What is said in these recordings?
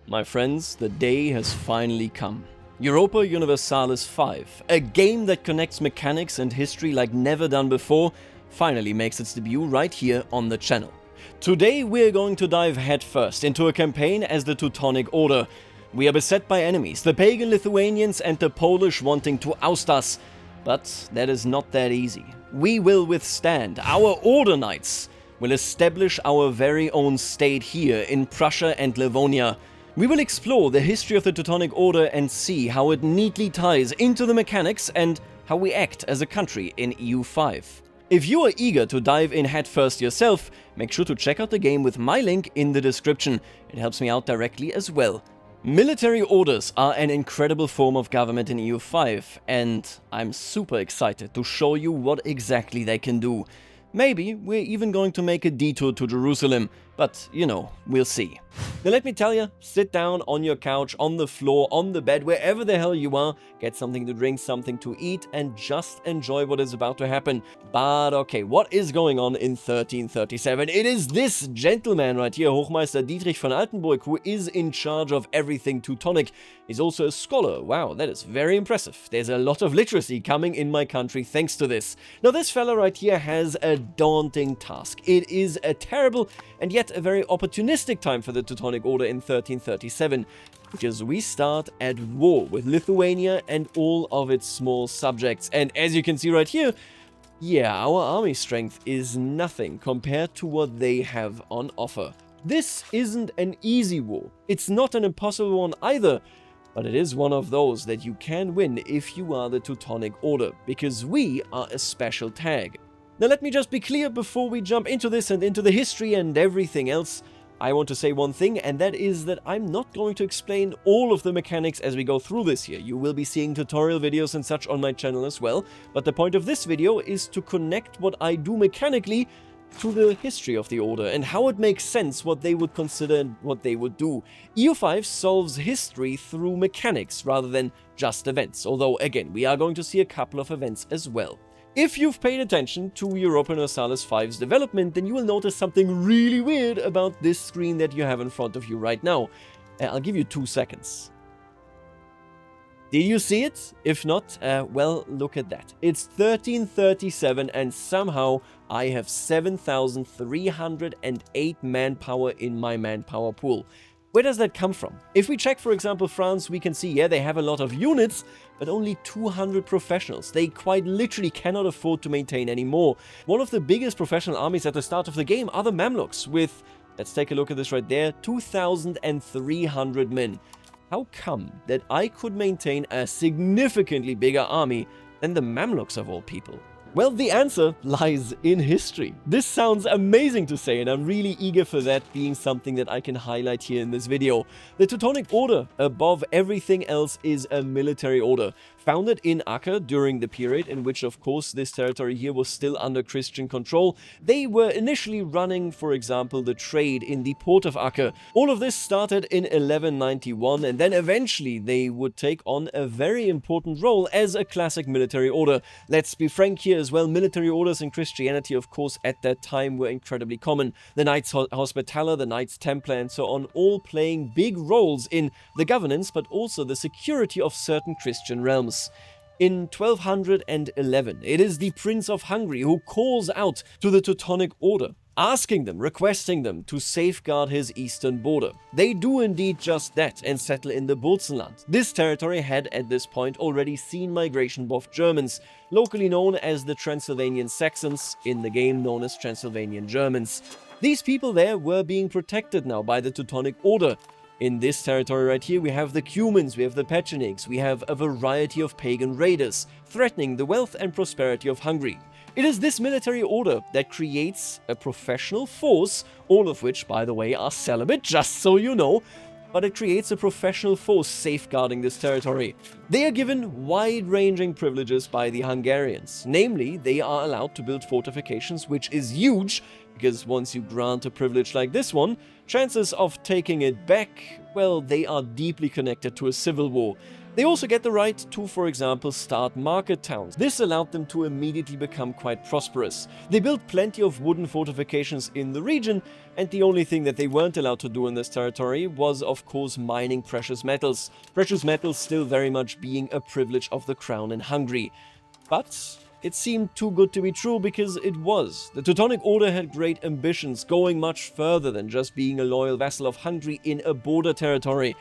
My friends, the day has finally come. Europa Universalis 5, a game that connects mechanics and history like never done before, finally makes its debut right here on the channel. Today we're going to dive headfirst into a campaign as the Teutonic Order. We are beset by enemies, the pagan Lithuanians and the Polish wanting to oust us. But that is not that easy. We will withstand. Our Order Knights will establish our very own state here in Prussia and Livonia. We will explore the history of the Teutonic Order and see how it neatly ties into the mechanics and how we act as a country in EU5. If you are eager to dive in headfirst yourself, make sure to check out the game with my link in the description. It helps me out directly as well. Military orders are an incredible form of government in EU5, and I'm super excited to show you what exactly they can do. Maybe we're even going to make a detour to Jerusalem, but you know, we'll see. Now let me tell you, sit down on your couch, on the floor, on the bed, wherever the hell you are, get something to drink, something to eat, and just enjoy what is about to happen. But okay, what is going on in 1337? It is this gentleman right here, Hochmeister Dietrich von Altenburg, who is in charge of everything Teutonic. He's also a scholar. Wow, that is very impressive. There's a lot of literacy coming in my country thanks to this. Now this fella right here has a daunting task. It is a terrible and yet a very opportunistic time for the Teutonic Order in 1337, because we start at war with Lithuania and all of its small subjects. And as you can see right here, yeah, our army strength is nothing compared to what they have on offer. This isn't an easy war. It's not an impossible one either, but it is one of those that you can win if you are the Teutonic Order, because we are a special tag. Now let me just be clear before we jump into this and into the history and everything else. I want to say one thing, and that is that I'm not going to explain all of the mechanics as we go through this here. You will be seeing tutorial videos and such on my channel as well, but the point of this video is to connect what I do mechanically to the history of the Order and how it makes sense what they would consider and what they would do. EU5 solves history through mechanics rather than just events, although again, we are going to see a couple of events as well. If you've paid attention to Europa Universalis 5's development, then you will notice something really weird about this screen that you have in front of you right now. I'll give you 2 seconds. Did you see it? If not, well, look at that. It's 1337 and somehow I have 7,308 manpower in my manpower pool. Where does that come from? If we check, for example, France, we can see, yeah, they have a lot of units, but only 200 professionals. They quite literally cannot afford to maintain any more. One of the biggest professional armies at the start of the game are the Mamluks with, let's take a look at this right there, 2,300 men. How come that I could maintain a significantly bigger army than the Mamluks of all people? Well, the answer lies in history. This sounds amazing to say, and I'm really eager for that being something that I can highlight here in this video. The Teutonic Order, above everything else, is a military order, founded in Acre during the period in which, of course, this territory here was still under Christian control. They were initially running, for example, the trade in the port of Acre. All of this started in 1191, and then eventually they would take on a very important role as a classic military order. Let's be frank here as well, military orders in Christianity, of course, at that time were incredibly common. The Knights Hospitaller, the Knights Templar, and so on, all playing big roles in the governance, but also the security of certain Christian realms. In 1211, it is the Prince of Hungary who calls out to the Teutonic Order, asking them, requesting them to safeguard his eastern border. They do indeed just that and settle in the Burzenland. This territory had at this point already seen migration of Germans, locally known as the Transylvanian Saxons, in the game known as Transylvanian Germans. These people there were being protected now by the Teutonic Order. In this territory right here, we have the Cumans, we have the Pechenigs, we have a variety of pagan raiders, threatening the wealth and prosperity of Hungary. It is this military order that creates a professional force, all of which, by the way, are celibate, just so you know, but it creates a professional force safeguarding this territory. They are given wide-ranging privileges by the Hungarians. Namely, they are allowed to build fortifications, which is huge, because once you grant a privilege like this one, chances of taking it back, well, they are deeply connected to a civil war. They also get the right to, for example, start market towns. This allowed them to immediately become quite prosperous. They built plenty of wooden fortifications in the region, and the only thing that they weren't allowed to do in this territory was, of course, mining precious metals. Precious metals still very much being a privilege of the crown in Hungary. But it seemed too good to be true, because it was. The Teutonic Order had great ambitions, going much further than just being a loyal vassal of Hungary in a border territory.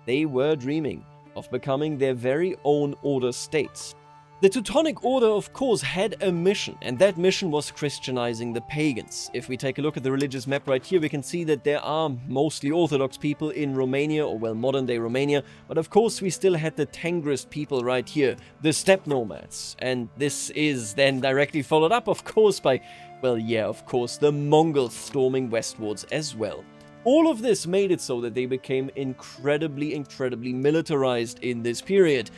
They were dreaming of becoming their very own order state. The Teutonic Order, of course, had a mission, and that mission was Christianizing the pagans. If we take a look at the religious map right here, we can see that there are mostly Orthodox people in Romania, or well, modern-day Romania, but of course we still had the Tangrist people right here, the steppe nomads, and this is then directly followed up, of course, by, well, yeah, of course, the Mongols storming westwards as well. All of this made it so that they became incredibly militarized in this period.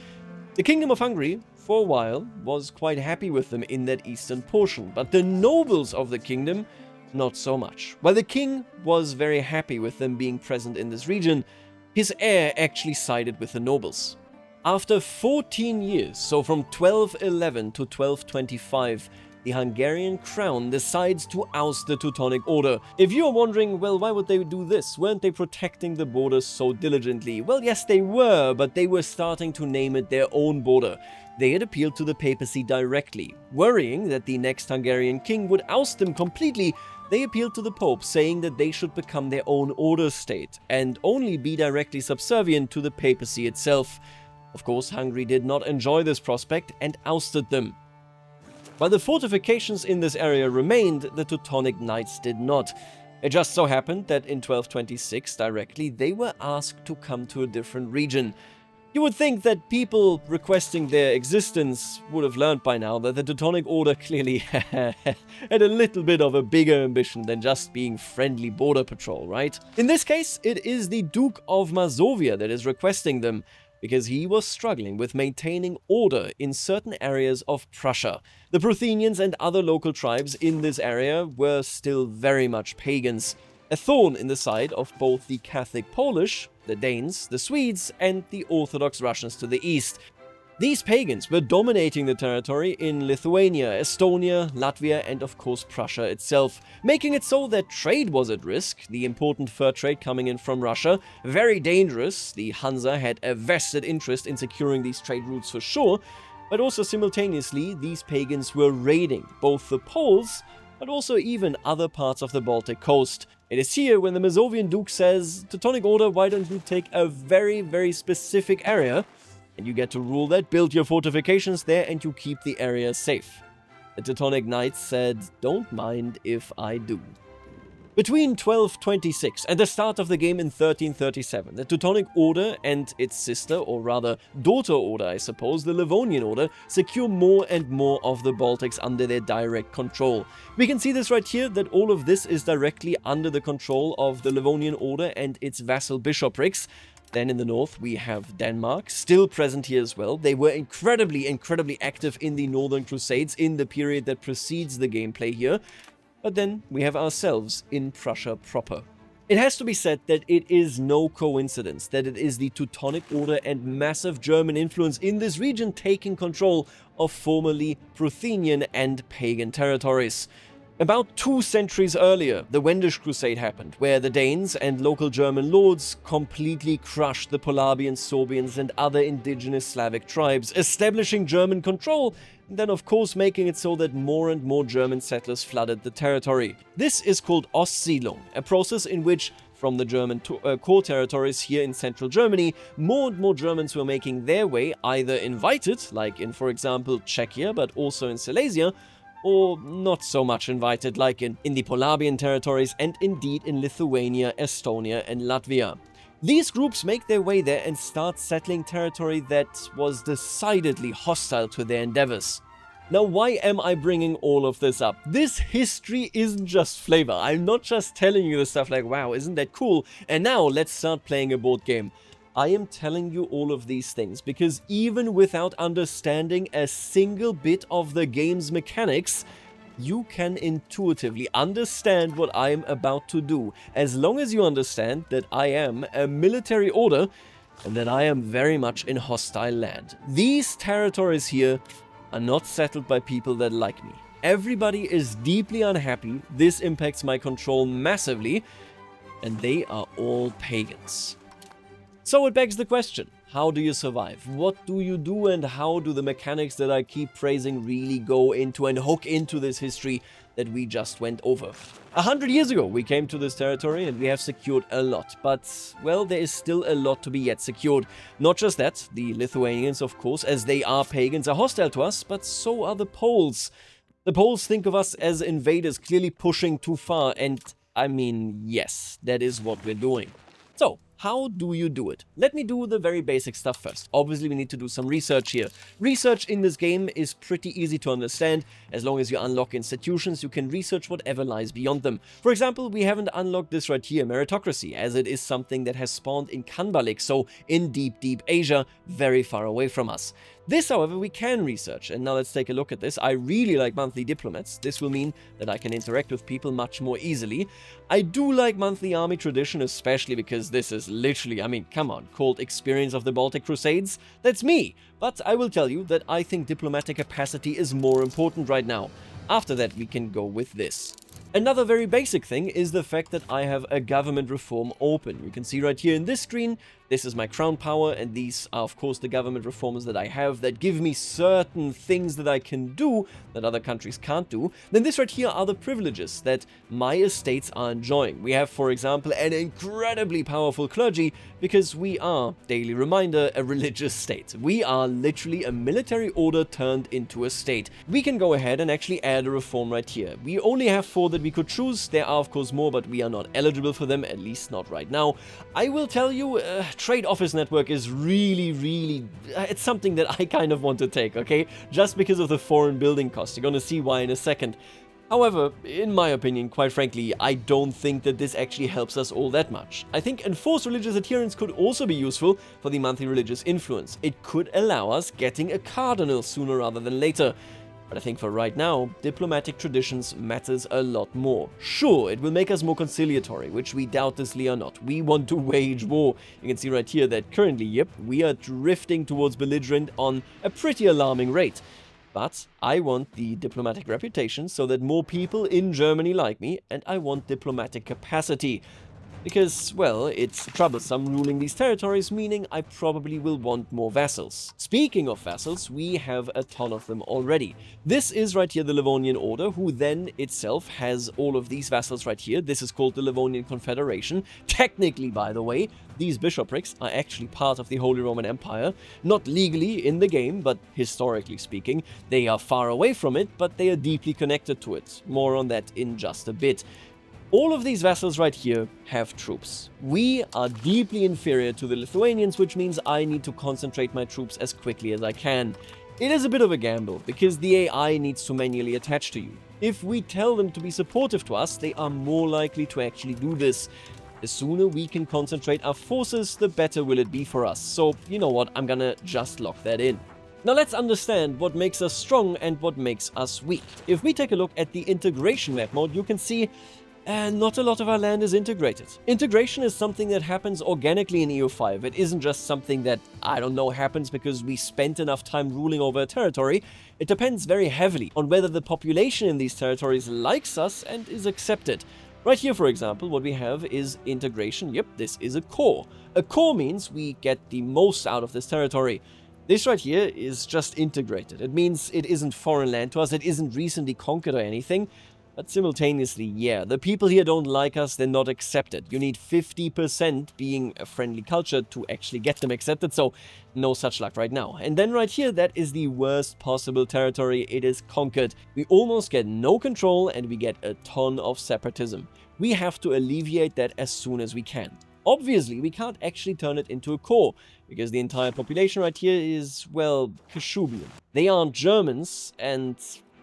The Kingdom of Hungary, for a while, was quite happy with them in that eastern portion, but the nobles of the kingdom, not so much. While the king was very happy with them being present in this region, his heir actually sided with the nobles. After 14 years, so from 1211 to 1225, the Hungarian crown decides to oust the Teutonic Order. If you are wondering, well, why would they do this? Weren't they protecting the borders so diligently? Well, yes, they were, but they were starting to name it their own border. They had appealed to the papacy directly. Worrying that the next Hungarian king would oust them completely, they appealed to the Pope, saying that they should become their own order state and only be directly subservient to the papacy itself. Of course, Hungary did not enjoy this prospect and ousted them. While the fortifications in this area remained, the Teutonic Knights did not. It just so happened that in 1226 directly they were asked to come to a different region. You would think that people requesting their existence would have learned by now that the Teutonic Order clearly had a little bit of a bigger ambition than just being friendly border patrol, right? In this case, it is the Duke of Mazovia that is requesting them, because he was struggling with maintaining order in certain areas of Prussia. The Prussians and other local tribes in this area were still very much pagans, a thorn in the side of both the Catholic Polish, the Danes, the Swedes, and the Orthodox Russians to the east. These pagans were dominating the territory in Lithuania, Estonia, Latvia, and of course Prussia itself, making it so that trade was at risk, the important fur trade coming in from Russia, very dangerous. The Hansa had a vested interest in securing these trade routes for sure, but also simultaneously these pagans were raiding both the Poles, but also even other parts of the Baltic coast. It is here when the Masovian Duke says, Teutonic Order, why don't you take a very specific area, and you get to rule that, build your fortifications there, and you keep the area safe. The Teutonic Knights said, don't mind if I do. Between 1226 and the start of the game in 1337, the Teutonic Order and its sister, or rather daughter order I suppose, the Livonian Order, secure more and more of the Baltics under their direct control. We can see this right here, that all of this is directly under the control of the Livonian Order and its vassal bishoprics. Then in the north we have Denmark, still present here as well. They were incredibly active in the Northern Crusades in the period that precedes the gameplay here. But then we have ourselves in Prussia proper. It has to be said that it is no coincidence that it is the Teutonic Order and massive German influence in this region taking control of formerly Prussian and pagan territories. About 2 centuries earlier, the Wendish Crusade happened, where the Danes and local German lords completely crushed the Polabians, Sorbians, and other indigenous Slavic tribes, establishing German control, and then of course making it so that more and more German settlers flooded the territory. This is called Ostsiedlung, a process in which, from the German core territories here in central Germany, more and more Germans were making their way, either invited, like in, for example, Czechia, but also in Silesia, or not so much invited, like in the Polabian territories and indeed in Lithuania, Estonia, and Latvia. These groups make their way there and start settling territory that was decidedly hostile to their endeavors. Now, why am I bringing all of this up? This history isn't just flavor. I'm not just telling you the stuff like, wow, isn't that cool? And now let's start playing a board game. I am telling you all of these things because even without understanding a single bit of the game's mechanics, you can intuitively understand what I am about to do. As long as you understand that I am a military order, and that I am very much in hostile land. These territories here are not settled by people that like me. Everybody is deeply unhappy, this impacts my control massively, and they are all pagans. So it begs the question, how do you survive? What do you do, and how do the mechanics that I keep praising really go into and hook into this history that we just went over? 100 years ago we came to this territory and we have secured a lot, but, well, there is still a lot to be yet secured. Not just that, the Lithuanians, of course, as they are pagans, are hostile to us, but so are the Poles. The Poles think of us as invaders, clearly pushing too far, and I mean, yes, that is what we're doing. So, how do you do it? Let me do the very basic stuff first. Obviously, we need to do some research here. Research in this game is pretty easy to understand. As long as you unlock institutions, you can research whatever lies beyond them. For example, we haven't unlocked this right here, meritocracy, as it is something that has spawned in Kanbalik, so in deep, deep Asia, very far away from us. This, however, we can research, and now let's take a look at this. I really like monthly diplomats. This will mean that I can interact with people much more easily. I do like monthly army tradition, especially because this is literally, I mean, come on, called Experience of the Baltic Crusades? That's me! But I will tell you that I think diplomatic capacity is more important right now. After that, we can go with this. Another very basic thing is the fact that I have a government reform open. You can see right here in this screen, this is my crown power, and these are of course the government reforms that I have that give me certain things that I can do that other countries can't do. Then this right here are the privileges that my estates are enjoying. We have, for example, an incredibly powerful clergy because we are, daily reminder, a religious state. We are literally a military order turned into a state. We can go ahead and actually add a reform right here. We only have 4 that we could choose. There are of course more, but we are not eligible for them, at least not right now. I will tell you, trade office network is really, it's something that I kind of want to take, okay? Just because of the foreign building cost. You're gonna see why in a second. However, in my opinion, quite frankly, I don't think that this actually helps us all that much. I think enforced religious adherence could also be useful for the monthly religious influence. It could allow us getting a cardinal sooner rather than later. But I think for right now, diplomatic traditions matters a lot more. Sure, it will make us more conciliatory, which we doubtlessly are not. We want to wage war. You can see right here that currently, yep, we are drifting towards belligerent on a pretty alarming rate. But I want the diplomatic reputation so that more people in Germany like me, and I want diplomatic capacity. Because, well, it's troublesome ruling these territories, meaning I probably will want more vassals. Speaking of vassals, we have a ton of them already. This is right here the Livonian Order, who then itself has all of these vassals right here. This is called the Livonian Confederation. Technically, by the way, these bishoprics are actually part of the Holy Roman Empire. Not legally in the game, but historically speaking. They are far away from it, but they are deeply connected to it. More on that in just a bit. All of these vassals right here have troops. We are deeply inferior to the Lithuanians, which means I need to concentrate my troops as quickly as I can. It is a bit of a gamble, because the AI needs to manually attach to you. If we tell them to be supportive to us, they are more likely to actually do this. The sooner we can concentrate our forces, the better will it be for us. So, you know what, I'm gonna just lock that in. Now let's understand what makes us strong and what makes us weak. If we take a look at the integration map mode, you can see not a lot of our land is integrated. Integration is something that happens organically in EU5. It isn't just something that, I don't know, happens because we spent enough time ruling over a territory. It depends very heavily on whether the population in these territories likes us and is accepted. Right here, for example, what we have is integration. Yep, this is a core. A core means we get the most out of this territory. This right here is just integrated. It means it isn't foreign land to us, it isn't recently conquered or anything. But simultaneously, yeah, the people here don't like us, they're not accepted. You need 50% being a friendly culture to actually get them accepted, so no such luck right now. And then right here, that is the worst possible territory. It is conquered. We almost get no control and we get a ton of separatism. We have to alleviate that as soon as we can. Obviously, we can't actually turn it into a core, because the entire population right here is, well, Kashubian. They aren't Germans, and,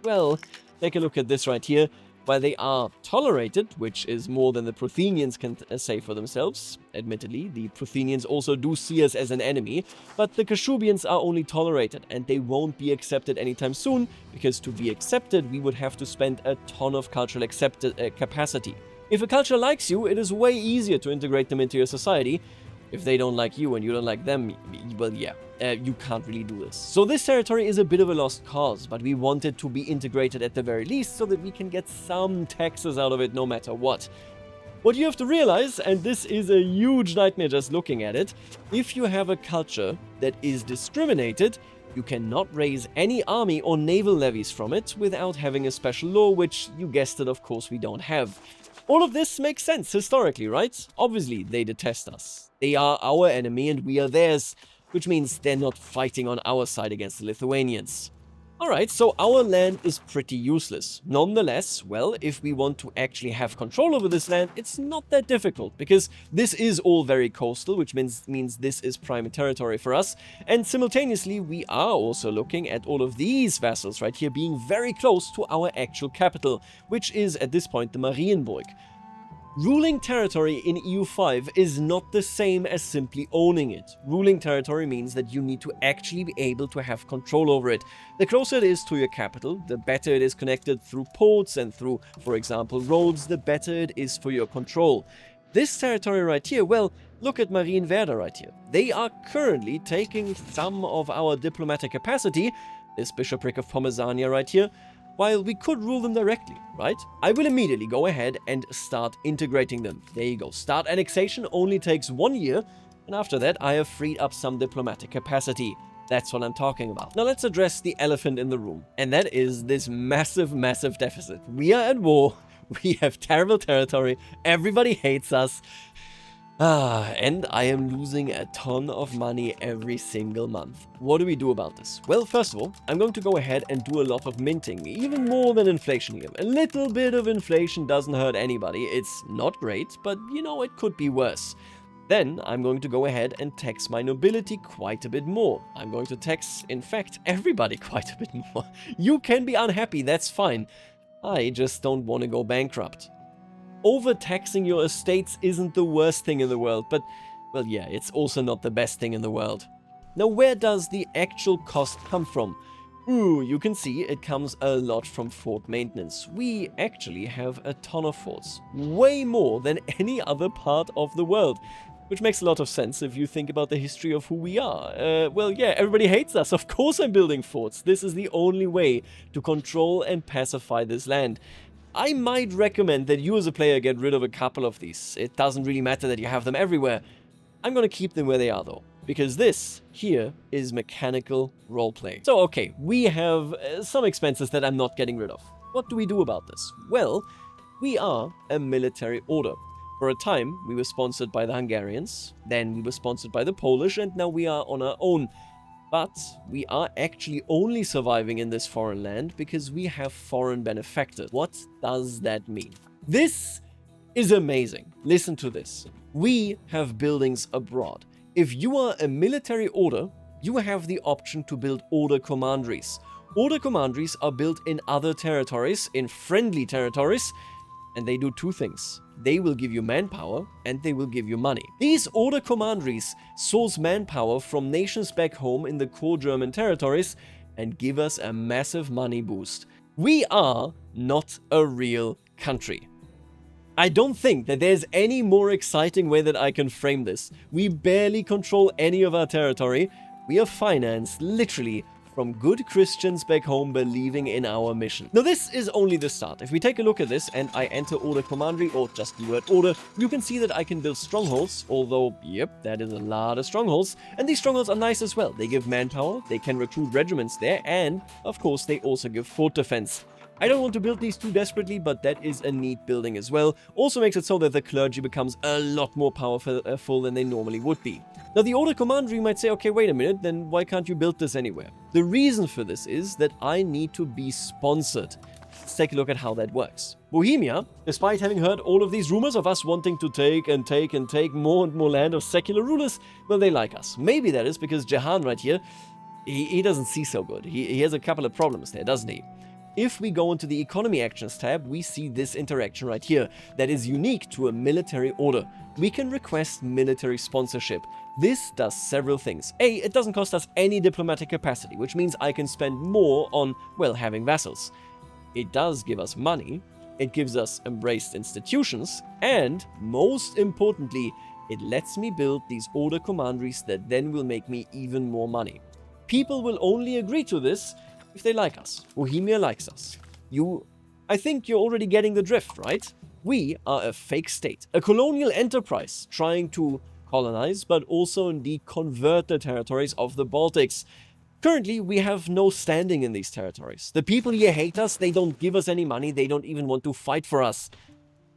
well, take a look at this right here. While they are tolerated, which is more than the Prussians can say for themselves, admittedly, the Prussians also do see us as an enemy, but the Kashubians are only tolerated, and they won't be accepted anytime soon, because to be accepted, we would have to spend a ton of cultural capacity. If a culture likes you, it is way easier to integrate them into your society. if they don't like you and you don't like them, well, yeah, you can't really do this. So this territory is a bit of a lost cause, but we want it to be integrated at the very least so that we can get some taxes out of it no matter what. What you have to realize, and this is a huge nightmare just looking at it, if you have a culture that is discriminated, you cannot raise any army or naval levies from it without having a special law, which, you guessed it, of course we don't have. All of this makes sense historically, right? Obviously, they detest us. They are our enemy and we are theirs, which means they're not fighting on our side against the Lithuanians. Alright, so our land is pretty useless. Nonetheless, well, if we want to actually have control over this land, it's not that difficult, because this is all very coastal, which means this is prime territory for us, and simultaneously we are also looking at all of these vassals right here being very close to our actual capital, which is at this point the Marienburg. Ruling territory in EU5 is not the same as simply owning it. Ruling territory means that you need to actually be able to have control over it. The closer it is to your capital, the better it is connected through ports and through, for example, roads, the better it is for your control. This territory right here, well, look at Marienwerder right here. They are currently taking some of our diplomatic capacity, this bishopric of Pomerania right here, while we could rule them directly, right? I will immediately go ahead and start integrating them. There you go. Start annexation only takes 1 year, and after that I have freed up some diplomatic capacity. That's what I'm talking about. Now let's address the elephant in the room, and that is this massive, massive deficit. We are at war, we have terrible territory, everybody hates us, and I am losing a ton of money every single month. What do we do about this? Well, first of all, I'm going to go ahead and do a lot of minting, even more than inflation here. A little bit of inflation doesn't hurt anybody. It's not great, but you know, it could be worse. Then I'm going to go ahead and tax my nobility quite a bit more. I'm going to tax, in fact, everybody quite a bit more. You can be unhappy, that's fine. I just don't want to go bankrupt. Overtaxing your estates isn't the worst thing in the world, but, well, yeah, it's also not the best thing in the world. Now, where does the actual cost come from? You can see it comes a lot from fort maintenance. We actually have a ton of forts, way more than any other part of the world, which makes a lot of sense if you think about the history of who we are. Well, yeah, everybody hates us. Of course I'm building forts. This is the only way to control and pacify this land. I might recommend that you as a player get rid of a couple of these. It doesn't really matter that you have them everywhere. I'm gonna keep them where they are though, because this here is mechanical roleplay. So okay, we have some expenses that I'm not getting rid of. What do we do about this? Well, we are a military order. For a time, we were sponsored by the Hungarians, then we were sponsored by the Polish, and now we are on our own. But we are actually only surviving in this foreign land because we have foreign benefactors. What does that mean? This is amazing. Listen to this. We have buildings abroad. If you are a military order, you have the option to build order commanderies. Order commanderies are built in other territories, in friendly territories, and they do two things. They will give you manpower and they will give you money. These order commanderies source manpower from nations back home in the core German territories and give us a massive money boost. We are not a real country. I don't think that there's any more exciting way that I can frame this. We barely control any of our territory. We are financed literally from good Christians back home believing in our mission. Now this is only the start. If we take a look at this and I enter order commandery or just the word order, you can see that I can build strongholds, although, yep, that is a lot of strongholds. And these strongholds are nice as well. They give manpower, they can recruit regiments there, and of course they also give fort defense. I don't want to build these too desperately, but that is a neat building as well. Also makes it so that the clergy becomes a lot more powerful than they normally would be. Now the order commandery might say, okay, wait a minute, then why can't you build this anywhere? The reason for this is that I need to be sponsored. Let's take a look at how that works. Bohemia, despite having heard all of these rumors of us wanting to take and take and take more and more land of secular rulers, well, they like us. Maybe that is because Jehan right here, he doesn't see so good. He has a couple of problems there, doesn't he? If we go into the Economy Actions tab, we see this interaction right here that is unique to a military order. We can request military sponsorship. This does several things. A, it doesn't cost us any diplomatic capacity, which means I can spend more on, well, having vassals. It does give us money, it gives us embraced institutions, and most importantly, it lets me build these order commanderies that then will make me even more money. People will only agree to this if they like us. Bohemia likes us. I think you're already getting the drift, right? We are a fake state, a colonial enterprise trying to colonize, but also indeed convert the territories of the Baltics. Currently, we have no standing in these territories. The people here hate us, they don't give us any money, they don't even want to fight for us.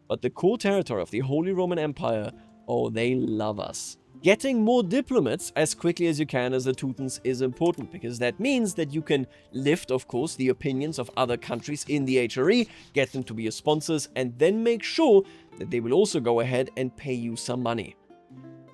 But the core territory of the Holy Roman Empire, oh, they love us. Getting more diplomats as quickly as you can as the Teutons is important, because that means that you can lift, of course, the opinions of other countries in the HRE, get them to be your sponsors, and then make sure that they will also go ahead and pay you some money.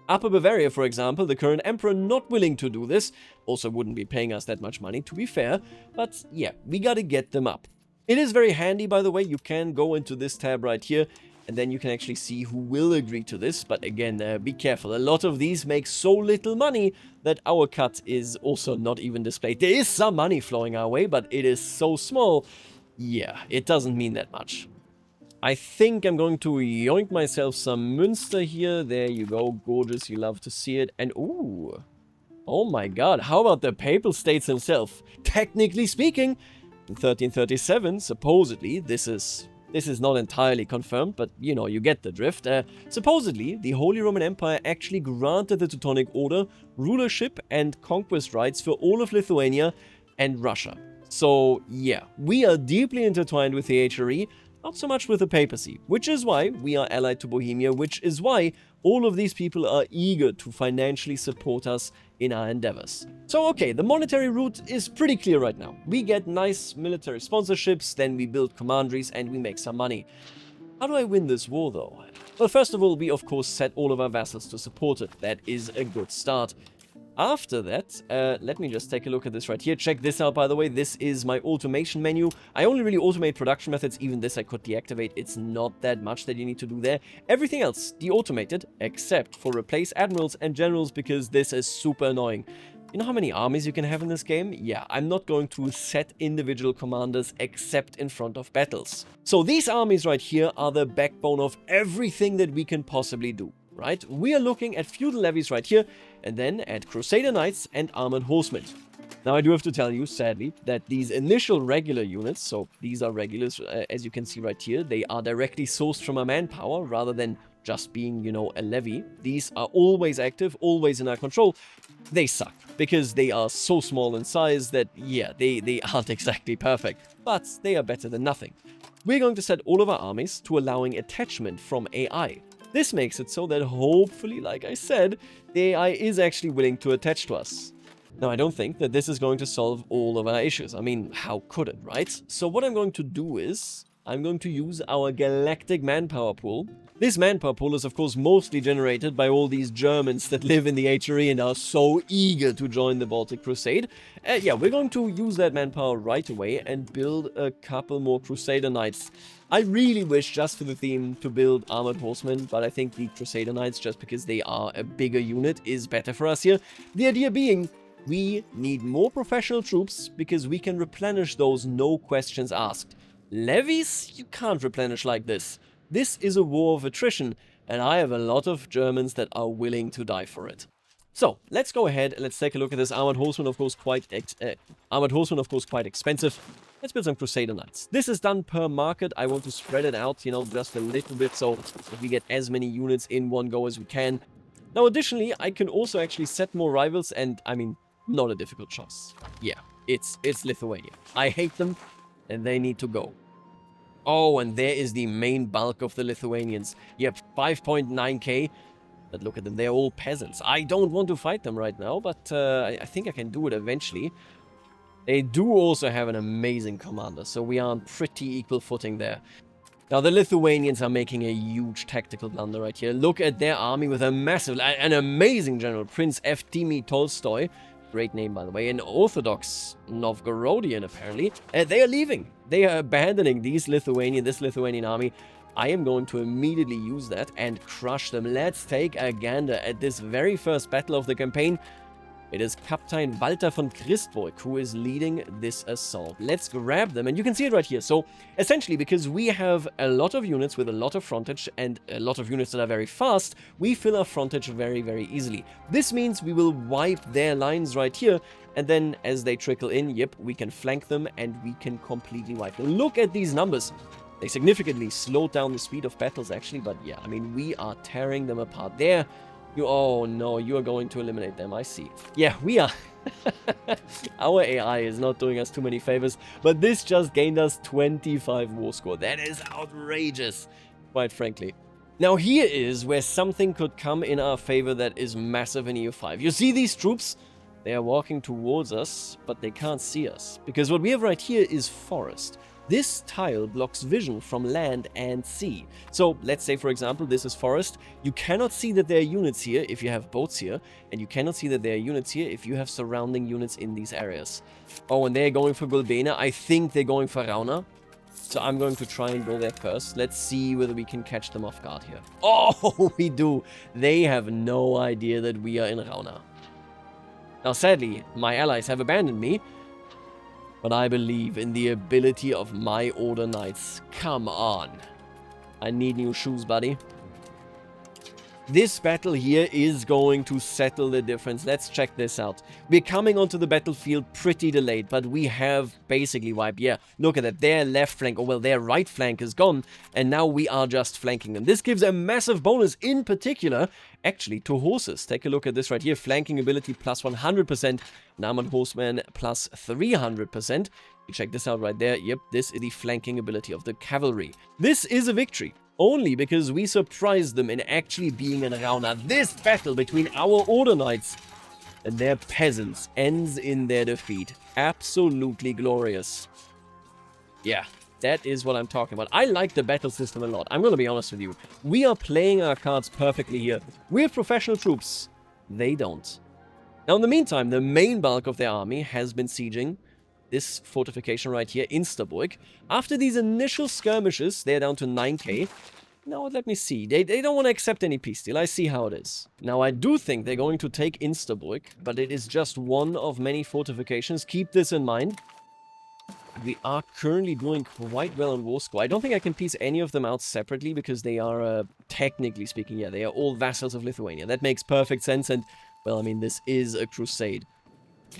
Upper Bavaria, for example, the current emperor not willing to do this, also wouldn't be paying us that much money, to be fair, but yeah, we gotta get them up. It is very handy, by the way, you can go into this tab right here, and then you can actually see who will agree to this. But again, be careful. A lot of these make so little money that our cut is also not even displayed. There is some money flowing our way, but it is so small. Yeah, it doesn't mean that much. I think I'm going to yoink myself some Münster here. There you go. Gorgeous. You love to see it. And ooh. Oh my god. How about the Papal States himself? Technically speaking, in 1337, supposedly, this is not entirely confirmed, but you know, you get the drift. Supposedly, the Holy Roman Empire actually granted the Teutonic Order rulership and conquest rights for all of Lithuania and Russia. So yeah, we are deeply intertwined with the HRE, not so much with the papacy, which is why we are allied to Bohemia, which is why all of these people are eager to financially support us in our endeavors. So okay, the monetary route is pretty clear right now. We get nice military sponsorships, then we build commanderies and we make some money. How do I win this war though? Well, first of all, we of course set all of our vassals to support it. That is a good start. After that, let me just take a look at this right here. Check this out, by the way. This is my automation menu. I only really automate production methods. Even this I could deactivate. It's not that much that you need to do there. Everything else de-automated, except for replace admirals and generals, because this is super annoying. You know how many armies you can have in this game? Yeah, I'm not going to set individual commanders except in front of battles. So these armies right here are the backbone of everything that we can possibly do. Right? We are looking at feudal levies right here, and then at Crusader Knights and armored horsemen. Now I do have to tell you, sadly, that these initial regular units, so these are regulars, as you can see right here, they are directly sourced from our manpower rather than just being, you know, a levy. These are always active, always in our control. They suck, because they are so small in size that, yeah, they aren't exactly perfect, but they are better than nothing. We're going to set all of our armies to allowing attachment from AI. This makes it so that hopefully, like I said, the AI is actually willing to attach to us. Now, I don't think that this is going to solve all of our issues. I mean, how could it, right? So what I'm going to do is, I'm going to use our galactic manpower pool. This manpower pool is, of course, mostly generated by all these Germans that live in the HRE and are so eager to join the Baltic Crusade. Yeah, we're going to use that manpower right away and build a couple more Crusader Knights. I really wish, just for the theme, to build armored horsemen, but I think the Crusader Knights, just because they are a bigger unit, is better for us here. The idea being, we need more professional troops because we can replenish those no questions asked. Levies, you can't replenish like this. This is a war of attrition, and I have a lot of Germans that are willing to die for it. So, let's go ahead and let's take a look at this armored horseman, of course, quite expensive. Let's build some Crusader Knights. This is done per market. I want to spread it out, you know, just a little bit, so that we get as many units in one go as we can. Now, additionally, I can also actually set more rivals, and, I mean, not a difficult choice. Yeah, it's Lithuania. I hate them, and they need to go. Oh, and there is the main bulk of the Lithuanians. Yep, 5.9k. But look at them, they're all peasants. I don't want to fight them right now, but I think I can do it eventually. They do also have an amazing commander, so we are on pretty equal footing there. Now, the Lithuanians are making a huge tactical blunder right here. Look at their army with a massive, an amazing general, Prince Eftimi Tolstoy. Great name, by the way. An Orthodox Novgorodian, apparently. They are leaving. They are abandoning this Lithuanian army. I am going to immediately use that and crush them. Let's take a gander at this very first battle of the campaign. It is Captain Walter von Christburg who is leading this assault. Let's grab them, and you can see it right here. So, essentially, because we have a lot of units with a lot of frontage and a lot of units that are very fast, we fill our frontage very, very easily. This means we will wipe their lines right here, and then as they trickle in, yep, we can flank them and we can completely wipe them. Look at these numbers. They significantly slowed down the speed of battles, actually, but yeah, I mean, we are tearing them apart. There, oh no, you are going to eliminate them, I see. Yeah, we are. Our AI is not doing us too many favors, but this just gained us 25 war score. That is outrageous, quite frankly. Now here is where something could come in our favor that is massive in EU5. You see these troops? They are walking towards us, but they can't see us, because what we have right here is forest. This tile blocks vision from land and sea. So let's say, for example, this is forest. You cannot see that there are units here if you have boats here, and you cannot see that there are units here if you have surrounding units in these areas. Oh, and they're going for Gulbena. I think they're going for Rauna. So I'm going to try and go there first. Let's see whether we can catch them off guard here. Oh, we do. They have no idea that we are in Rauna. Now, sadly, my allies have abandoned me, but I believe in the ability of my Order Knights. Come on. I need new shoes, buddy. This battle here is going to settle the difference. Let's check this out. We're coming onto the battlefield pretty delayed, but we have basically wiped. Yeah, look at that. Their left flank, or well, their right flank is gone, and now we are just flanking them. This gives a massive bonus, in particular, actually, to horses. Take a look at this right here. Flanking ability plus 100%. Armored horseman plus 300%. You check this out right there. Yep, this is the flanking ability of the cavalry. This is a victory. Only because we surprised them in actually being in Rauna. This battle between our Order Knights and their peasants ends in their defeat. Absolutely glorious. Yeah, that is what I'm talking about. I like the battle system a lot. I'm going to be honest with you. We are playing our cards perfectly here. We have professional troops. They don't. Now, in the meantime, the main bulk of their army has been sieging this fortification right here, Instaburg. After these initial skirmishes, they're down to 9k. Now, let me see. They don't want to accept any peace deal. I see how it is. Now, I do think they're going to take Instaburg, but it is just one of many fortifications. Keep this in mind. We are currently doing quite well on war score. I don't think I can piece any of them out separately because they are, technically speaking, yeah, they are all vassals of Lithuania. That makes perfect sense, and, well, I mean, this is a crusade.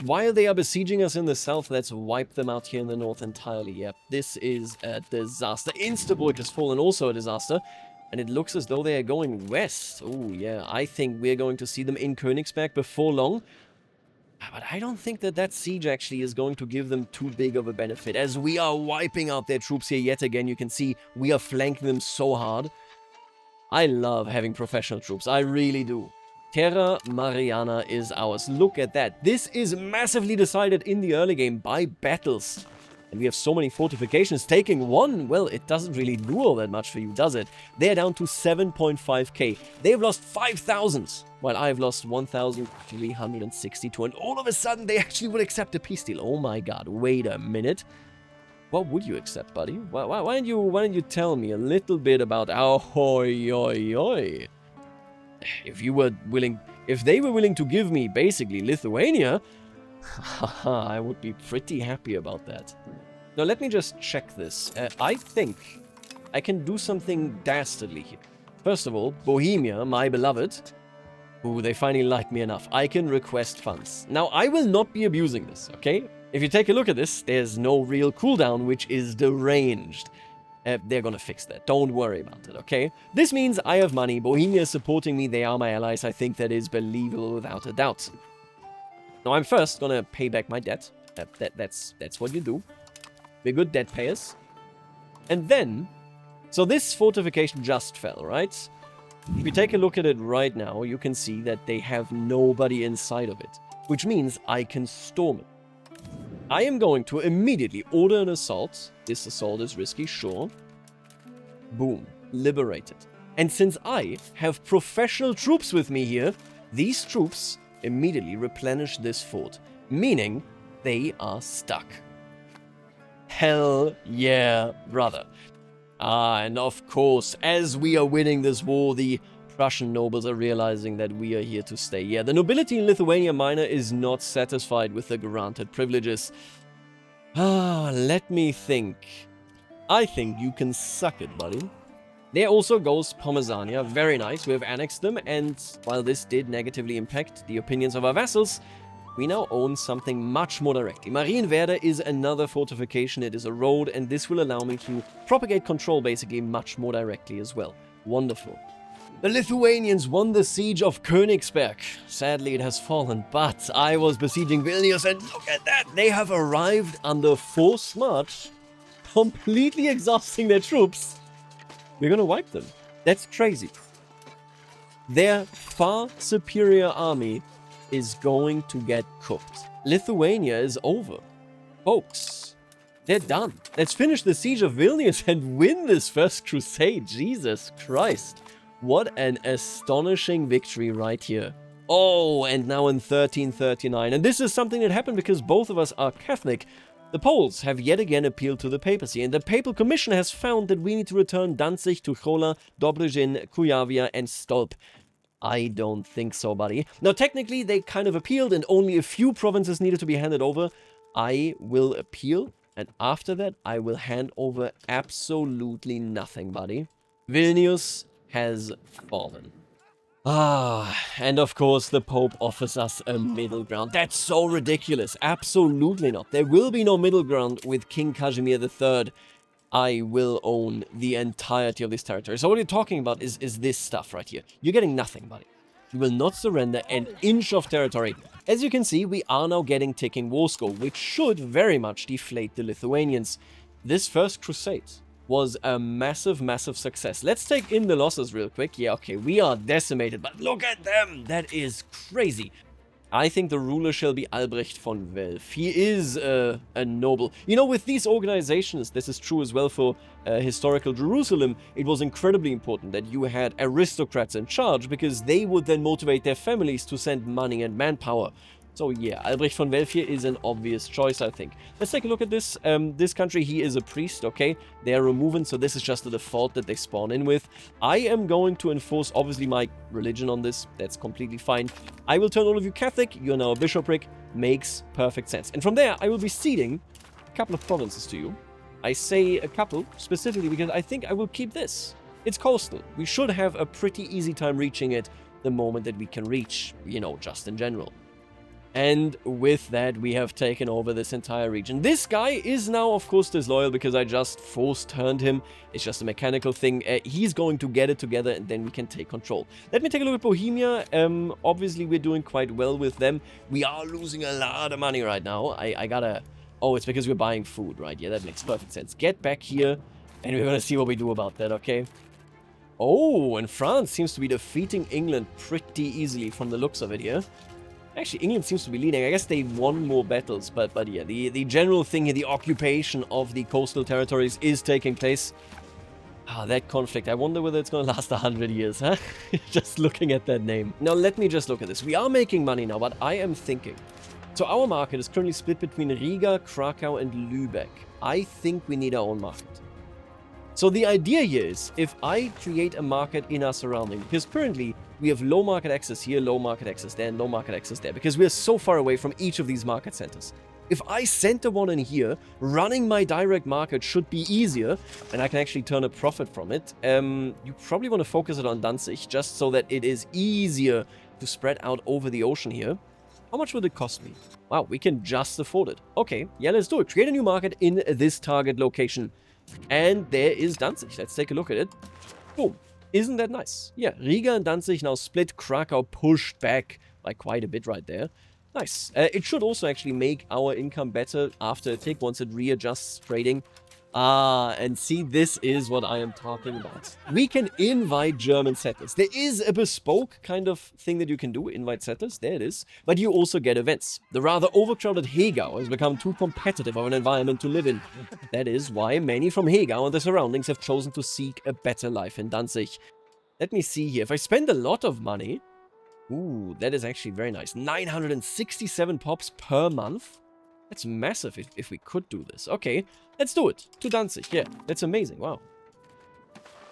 While they are besieging us in the south, let's wipe them out here in the north entirely. Yep, this is a disaster. Instaburg has fallen, also a disaster. And it looks as though they are going west. Oh, yeah, I think we're going to see them in Königsberg before long. But I don't think that that siege actually is going to give them too big of a benefit. As we are wiping out their troops here yet again, you can see we are flanking them so hard. I love having professional troops. I really do. Terra Mariana is ours. Look at that. This is massively decided in the early game by battles. And we have so many fortifications. Taking one, well, it doesn't really do all that much for you, does it? They're down to 7.5k. They've lost 5,000, while I've lost 1,362. And all of a sudden, they actually would accept a peace deal. Oh my god, wait a minute. What would you accept, buddy? Why don't you tell me a little bit about... If they were willing to give me basically Lithuania, I would be pretty happy about that. Now let me just check this. I think I can do something dastardly here. First of all, Bohemia, my beloved. Ooh, they finally like me enough. I can request funds. Now I will not be abusing this, okay? If you take a look at this, there's no real cooldown, which is deranged. They're gonna fix that. Don't worry about it, okay? This means I have money. Bohemia is supporting me. They are my allies. I think that is believable without a doubt. Now, I'm first gonna pay back my debt. That's what you do. We're good debt payers. And then... So this fortification just fell, right? If you take a look at it right now, you can see that they have nobody inside of it. Which means I can storm it. I am going to immediately order an assault. This assault is risky, sure. Boom. Liberated. And since I have professional troops with me here, these troops immediately replenish this fort. Meaning, they are stuck. Hell yeah, brother. Ah, and of course, as we are winning this war, the Prussian nobles are realizing that we are here to stay. Yeah, the nobility in Lithuania Minor is not satisfied with the granted privileges. Let me think. I think you can suck it, buddy. There also goes Pomezania. Very nice. We have annexed them, and while this did negatively impact the opinions of our vassals, we now own something much more directly. Marienwerder is another fortification. It is a road, and this will allow me to propagate control basically much more directly as well. Wonderful. The Lithuanians won the siege of Königsberg. Sadly, it has fallen, but I was besieging Vilnius, and look at that! They have arrived under forced march, completely exhausting their troops. We're gonna wipe them. That's crazy. Their far superior army is going to get cooked. Lithuania is over. Folks, they're done. Let's finish the siege of Vilnius and win this first crusade. Jesus Christ. What an astonishing victory right here. Oh, and now in 1339. And this is something that happened because both of us are Catholic. The Poles have yet again appealed to the papacy, and the Papal Commission has found that we need to return Danzig, Tuchola, Dobrzyń, Kujawia, and Stolp. I don't think so, buddy. Now, technically, they kind of appealed, and only a few provinces needed to be handed over. I will appeal, and after that, I will hand over absolutely nothing, buddy. Vilnius has fallen. And of course the Pope offers us a middle ground. That's so ridiculous. Absolutely not. There will be no middle ground with King Casimir III. I will own the entirety of this territory. So what you're talking about is this stuff right here. You're getting nothing, buddy. You will not surrender an inch of territory. As you can see, we are now getting ticking war score, which should very much deflate the Lithuanians. This first crusade was a massive, massive success. Let's take in the losses real quick. Yeah, okay, we are decimated, but look at them! That is crazy. I think the ruler shall be Albrecht von Welf. He is a noble. You know, with these organizations, this is true as well for historical Jerusalem, it was incredibly important that you had aristocrats in charge, because they would then motivate their families to send money and manpower. So yeah, Albrecht von Welf here is an obvious choice, I think. Let's take a look at this. This country, he is a priest, okay? They are removing, so this is just the default that they spawn in with. I am going to enforce, obviously, my religion on this. That's completely fine. I will turn all of you Catholic. You're now a bishopric. Makes perfect sense. And from there, I will be ceding a couple of provinces to you. I say a couple, specifically because I think I will keep this. It's coastal. We should have a pretty easy time reaching it the moment that we can reach, you know, just in general. And with that, we have taken over this entire region. This guy is now, of course, disloyal because I just force-turned him. It's just a mechanical thing. He's going to get it together, and then we can take control. Let me take a look at Bohemia. Obviously, we're doing quite well with them. We are losing a lot of money right now. I gotta... Oh, it's because we're buying food, right? Yeah, that makes perfect sense. Get back here, and we're gonna see what we do about that, okay? Oh, and France seems to be defeating England pretty easily from the looks of it here. Actually, England seems to be leading. I guess they won more battles, but yeah, the general thing here, the occupation of the coastal territories is taking place. That conflict, I wonder whether it's going to last 100 years, huh? Just looking at that name. Now, let me just look at this. We are making money now, but I am thinking. So our market is currently split between Riga, Krakow, and Lübeck. I think we need our own market. So the idea here is, if I create a market in our surrounding, because currently we have low market access here, low market access there, and low market access there, because we are so far away from each of these market centers. If I center one in here, running my direct market should be easier, and I can actually turn a profit from it. You probably want to focus it on Danzig, just so that it is easier to spread out over the ocean here. How much would it cost me? Wow, we can just afford it. Okay, yeah, let's do it. Create a new market in this target location. And there is Danzig. Let's take a look at it. Boom. Isn't that nice? Yeah, Riga and Danzig now split. Krakow pushed back by quite a bit right there. Nice. It should also actually make our income better after a tick once it readjusts trading. And see, this is what I am talking about. We can invite German settlers. There is a bespoke kind of thing that you can do, invite settlers, there it is. But you also get events. The rather overcrowded Hegau has become too competitive of an environment to live in. That is why many from Hegau and the surroundings have chosen to seek a better life in Danzig. Let me see here. If I spend a lot of money... Ooh, that is actually very nice. 967 pops per month? That's massive if we could do this. Okay, let's do it. To Danzig, yeah. That's amazing, wow.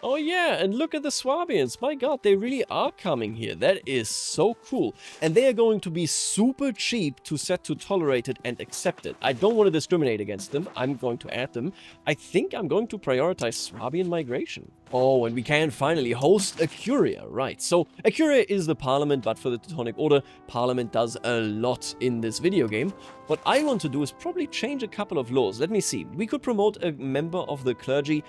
Oh yeah, and look at the Swabians. My god, they really are coming here. That is so cool. And they are going to be super cheap to set to tolerated and accepted. I don't want to discriminate against them. I'm going to add them. I think I'm going to prioritize Swabian migration. Oh, and we can finally host a Curia, right. So, a Curia is the parliament, but for the Teutonic Order, parliament does a lot in this video game. What I want to do is probably change a couple of laws. Let me see. We could promote a member of the clergy.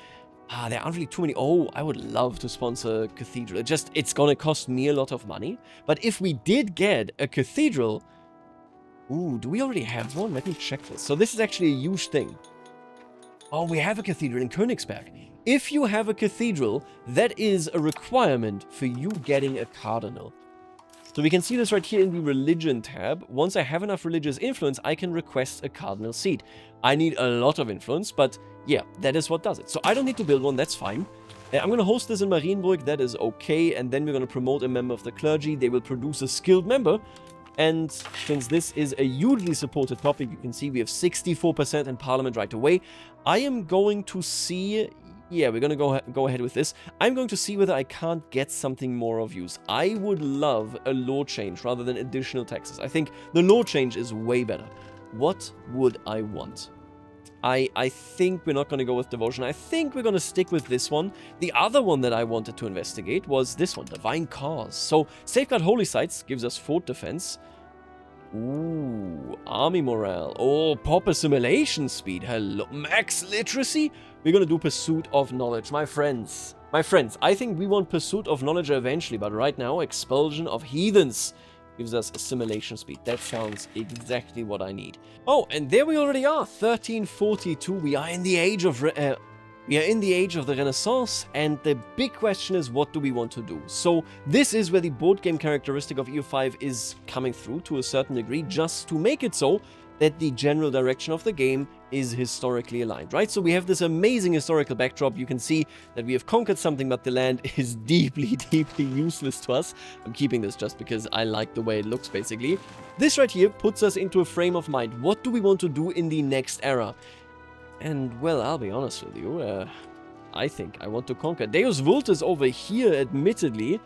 There aren't really too many. Oh, I would love to sponsor a cathedral. It's gonna cost me a lot of money. But if we did get a cathedral... Ooh, do we already have one? Let me check this. So this is actually a huge thing. Oh, we have a cathedral in Königsberg. If you have a cathedral, that is a requirement for you getting a cardinal. So we can see this right here in the religion tab. Once I have enough religious influence, I can request a cardinal seat. I need a lot of influence, but yeah, that is what does it. So I don't need to build one, that's fine. I'm going to host this in Marienburg, that is okay. And then we're going to promote a member of the clergy. They will produce a skilled member. And since this is a hugely supported topic, you can see we have 64% in parliament right away. I am going to see... Yeah, we're going to go ahead with this. I'm going to see whether I can't get something more of use. I would love a law change rather than additional taxes. I think the law change is way better. What would I want? I think we're not going to go with devotion. I think we're going to stick with this one. The other one that I wanted to investigate was this one, divine cause. So safeguard holy sites gives us fort defense. Ooh, army morale. Oh, pop assimilation speed. Hello, max literacy. We're going to do pursuit of knowledge. My friends, I think we want pursuit of knowledge eventually, but right now, expulsion of heathens gives us assimilation speed. That sounds exactly what I need. Oh, and there we already are, 1342. We are in the age of the Renaissance, and the big question is, what do we want to do? So this is where the board game characteristic of EU5 is coming through to a certain degree, just to make it so that the general direction of the game is historically aligned, right? So we have this amazing historical backdrop. You can see that we have conquered something, but the land is deeply, deeply useless to us. I'm keeping this just because I like the way it looks, basically. This right here puts us into a frame of mind. What do we want to do in the next era? And, well, I'll be honest with you, I think I want to conquer. Deus Vult is over here, admittedly,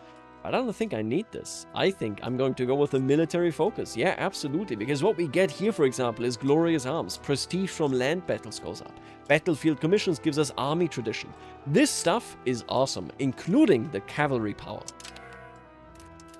but I don't think I need this. I think I'm going to go with a military focus. Yeah, absolutely, because what we get here, for example, is glorious arms. Prestige from land battles goes up. Battlefield commissions gives us army tradition. This stuff is awesome, including the cavalry power.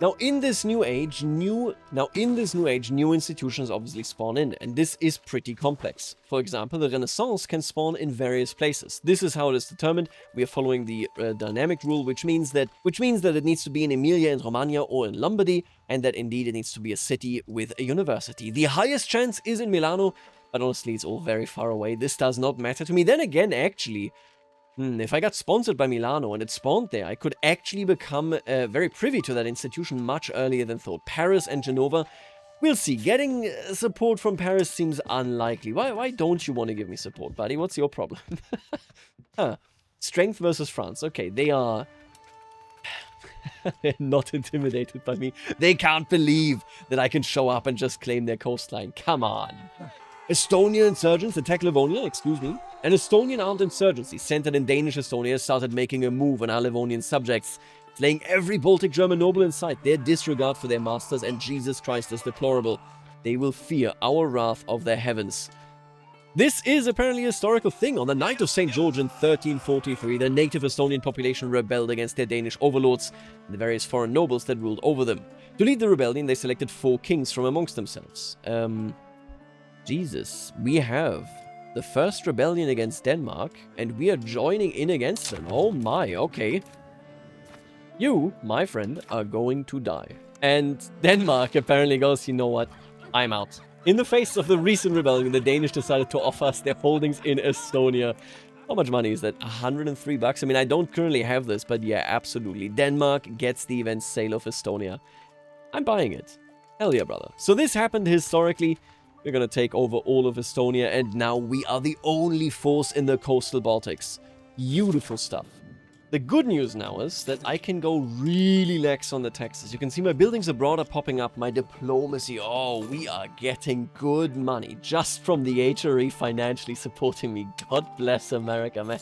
Now, in this new age, new institutions obviously spawn in, and this is pretty complex. For example, the Renaissance can spawn in various places. This is how it is determined. We are following the dynamic rule, which means that it needs to be in Emilia and Romagna or in Lombardy, and that indeed it needs to be a city with a university. The highest chance is in Milano, but honestly, it's all very far away. This does not matter to me. Then again, actually, if I got sponsored by Milano and it spawned there, I could actually become very privy to that institution much earlier than thought. Paris and Genova, we'll see. Getting support from Paris seems unlikely. Why don't you want to give me support, buddy? What's your problem? Strength versus France. Okay, they are not intimidated by me. They can't believe that I can show up and just claim their coastline. Come on. Estonian insurgents attack Livonia, excuse me. An Estonian armed insurgency centered in Danish Estonia started making a move on our Livonian subjects, slaying every Baltic German noble in sight. Their disregard for their masters and Jesus Christ is deplorable. They will fear our wrath of their heavens. This is apparently a historical thing. On the night of St. George in 1343, the native Estonian population rebelled against their Danish overlords and the various foreign nobles that ruled over them. To lead the rebellion, they selected 4 kings from amongst themselves. Jesus, we have the first rebellion against Denmark, and we are joining in against them. Oh my, okay. You, my friend, are going to die. And Denmark apparently goes, you know what, I'm out. In the face of the recent rebellion, the Danish decided to offer us their holdings in Estonia. How much money is that? 103 bucks? I mean, I don't currently have this, but yeah, absolutely. Denmark gets the event sale of Estonia. I'm buying it. Hell yeah, brother. So this happened historically. We're going to take over all of Estonia, and now we are the only force in the coastal Baltics. Beautiful stuff. The good news now is that I can go really lax on the taxes. You can see my buildings abroad are popping up, my diplomacy. Oh, we are getting good money just from the HRE financially supporting me. God bless America, man.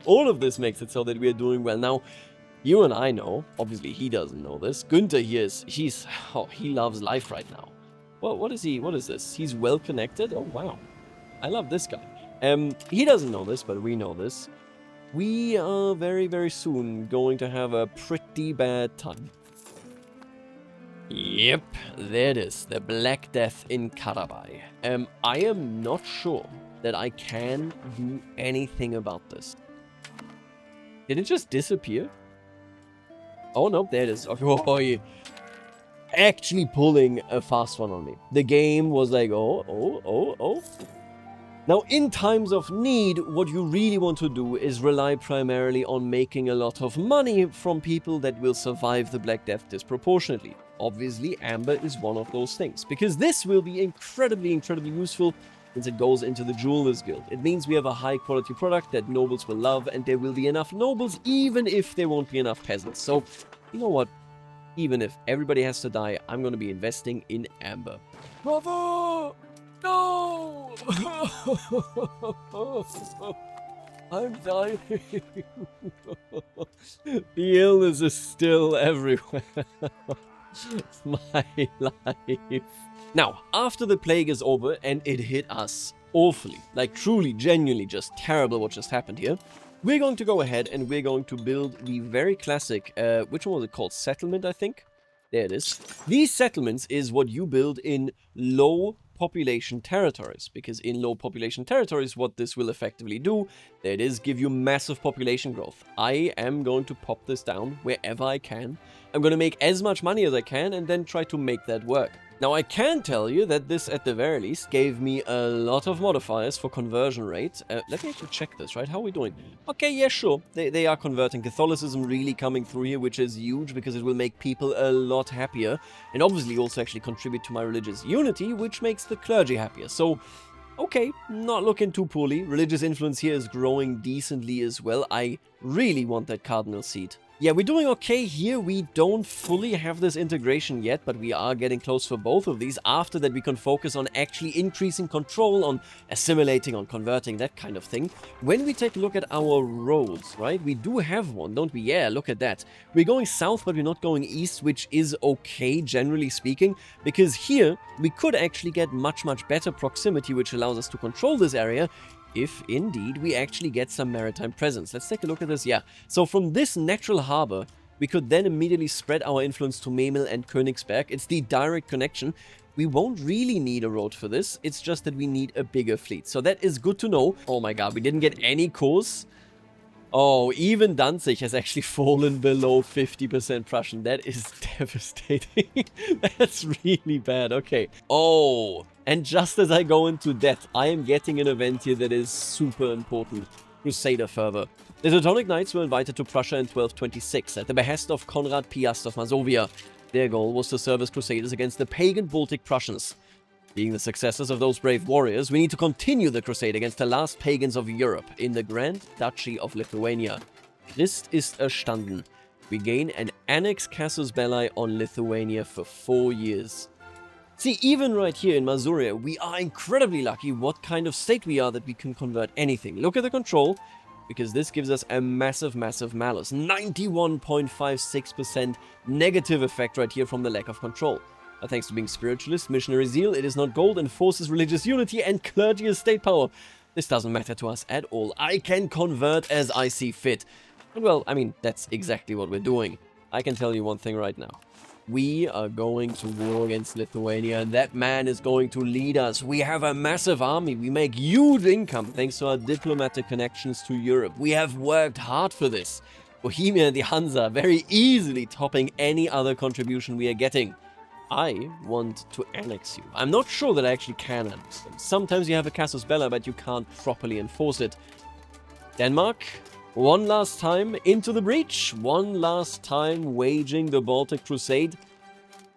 All of this makes it so that we are doing well. Now, you and I know, obviously he doesn't know this. Günther here he loves life right now. Well, what is this? He's well connected? Oh, wow. I love this guy. He doesn't know this, but we know this. We are very, very soon going to have a pretty bad time. Yep, there it is. The Black Death in Karabakh. I am not sure that I can do anything about this. Did it just disappear? Oh, no, there it is. Oh, actually pulling a fast one on me. The game was like, oh. Now, in times of need, what you really want to do is rely primarily on making a lot of money from people that will survive the Black Death disproportionately. Obviously, Amber is one of those things, because this will be incredibly, incredibly useful since it goes into the Jewelers Guild. It means we have a high-quality product that nobles will love, and there will be enough nobles, even if there won't be enough peasants. So, you know what? Even if everybody has to die, I'm going to be investing in Amber. Bravo! No! I'm dying. The illness is still everywhere. My life. Now, after the plague is over, and it hit us awfully, like truly, genuinely just terrible what just happened here, we're going to go ahead and we're going to build the very classic, which one was it called? Settlement, I think? There it is. These settlements is what you build in low population territories, because in low population territories, what this will effectively do, there it is, give you massive population growth. I am going to pop this down wherever I can. I'm going to make as much money as I can and then try to make that work. Now, I can tell you that this, at the very least, gave me a lot of modifiers for conversion rate. Let me actually check this, right? How are we doing? Okay, yeah, sure. They are converting. Catholicism really coming through here, which is huge because it will make people a lot happier. And obviously also actually contribute to my religious unity, which makes the clergy happier. So, okay, not looking too poorly. Religious influence here is growing decently as well. I really want that cardinal seat. Yeah, we're doing okay here. We don't fully have this integration yet, but we are getting close for both of these. After that, we can focus on actually increasing control, on assimilating, on converting, that kind of thing. When we take a look at our roads, right, we do have one, don't we? Yeah, look at that. We're going south, but we're not going east, which is okay, generally speaking, because here we could actually get much, much better proximity, which allows us to control this area, if indeed we actually get some maritime presence. Let's take a look at this. Yeah, so from this natural harbor, we could then immediately spread our influence to Memel and Königsberg. It's the direct connection. We won't really need a road for this. It's just that we need a bigger fleet. So that is good to know. Oh my god, we didn't get any course. Oh, even Danzig has actually fallen below 50% Prussian. That is devastating. That's really bad. Okay. Oh, and just as I go into that, I am getting an event here that is super important. Crusader fervor. The Teutonic Knights were invited to Prussia in 1226 at the behest of Konrad Piast of Mazovia. Their goal was to serve as crusaders against the pagan Baltic Prussians. Being the successors of those brave warriors, we need to continue the crusade against the last pagans of Europe in the Grand Duchy of Lithuania. Christ ist erstanden. We gain an Annex Casus Belli on Lithuania for 4 years. See, even right here in Masuria, we are incredibly lucky what kind of state we are that we can convert anything. Look at the control, because this gives us a massive, massive malus. 91.56% negative effect right here from the lack of control. But thanks to being spiritualist, missionary zeal, it is not gold, enforces religious unity, and clergy is state power. This doesn't matter to us at all. I can convert as I see fit. And well, I mean, that's exactly what we're doing. I can tell you one thing right now. We are going to war against Lithuania, and that man is going to lead us. We have a massive army. We make huge income thanks to our diplomatic connections to Europe. We have worked hard for this. Bohemia and the Hansa very easily topping any other contribution we are getting. I want to annex you. I'm not sure that I actually can annex them. Sometimes you have a casus belli, but you can't properly enforce it. Denmark, one last time into the breach. One last time waging the Baltic Crusade.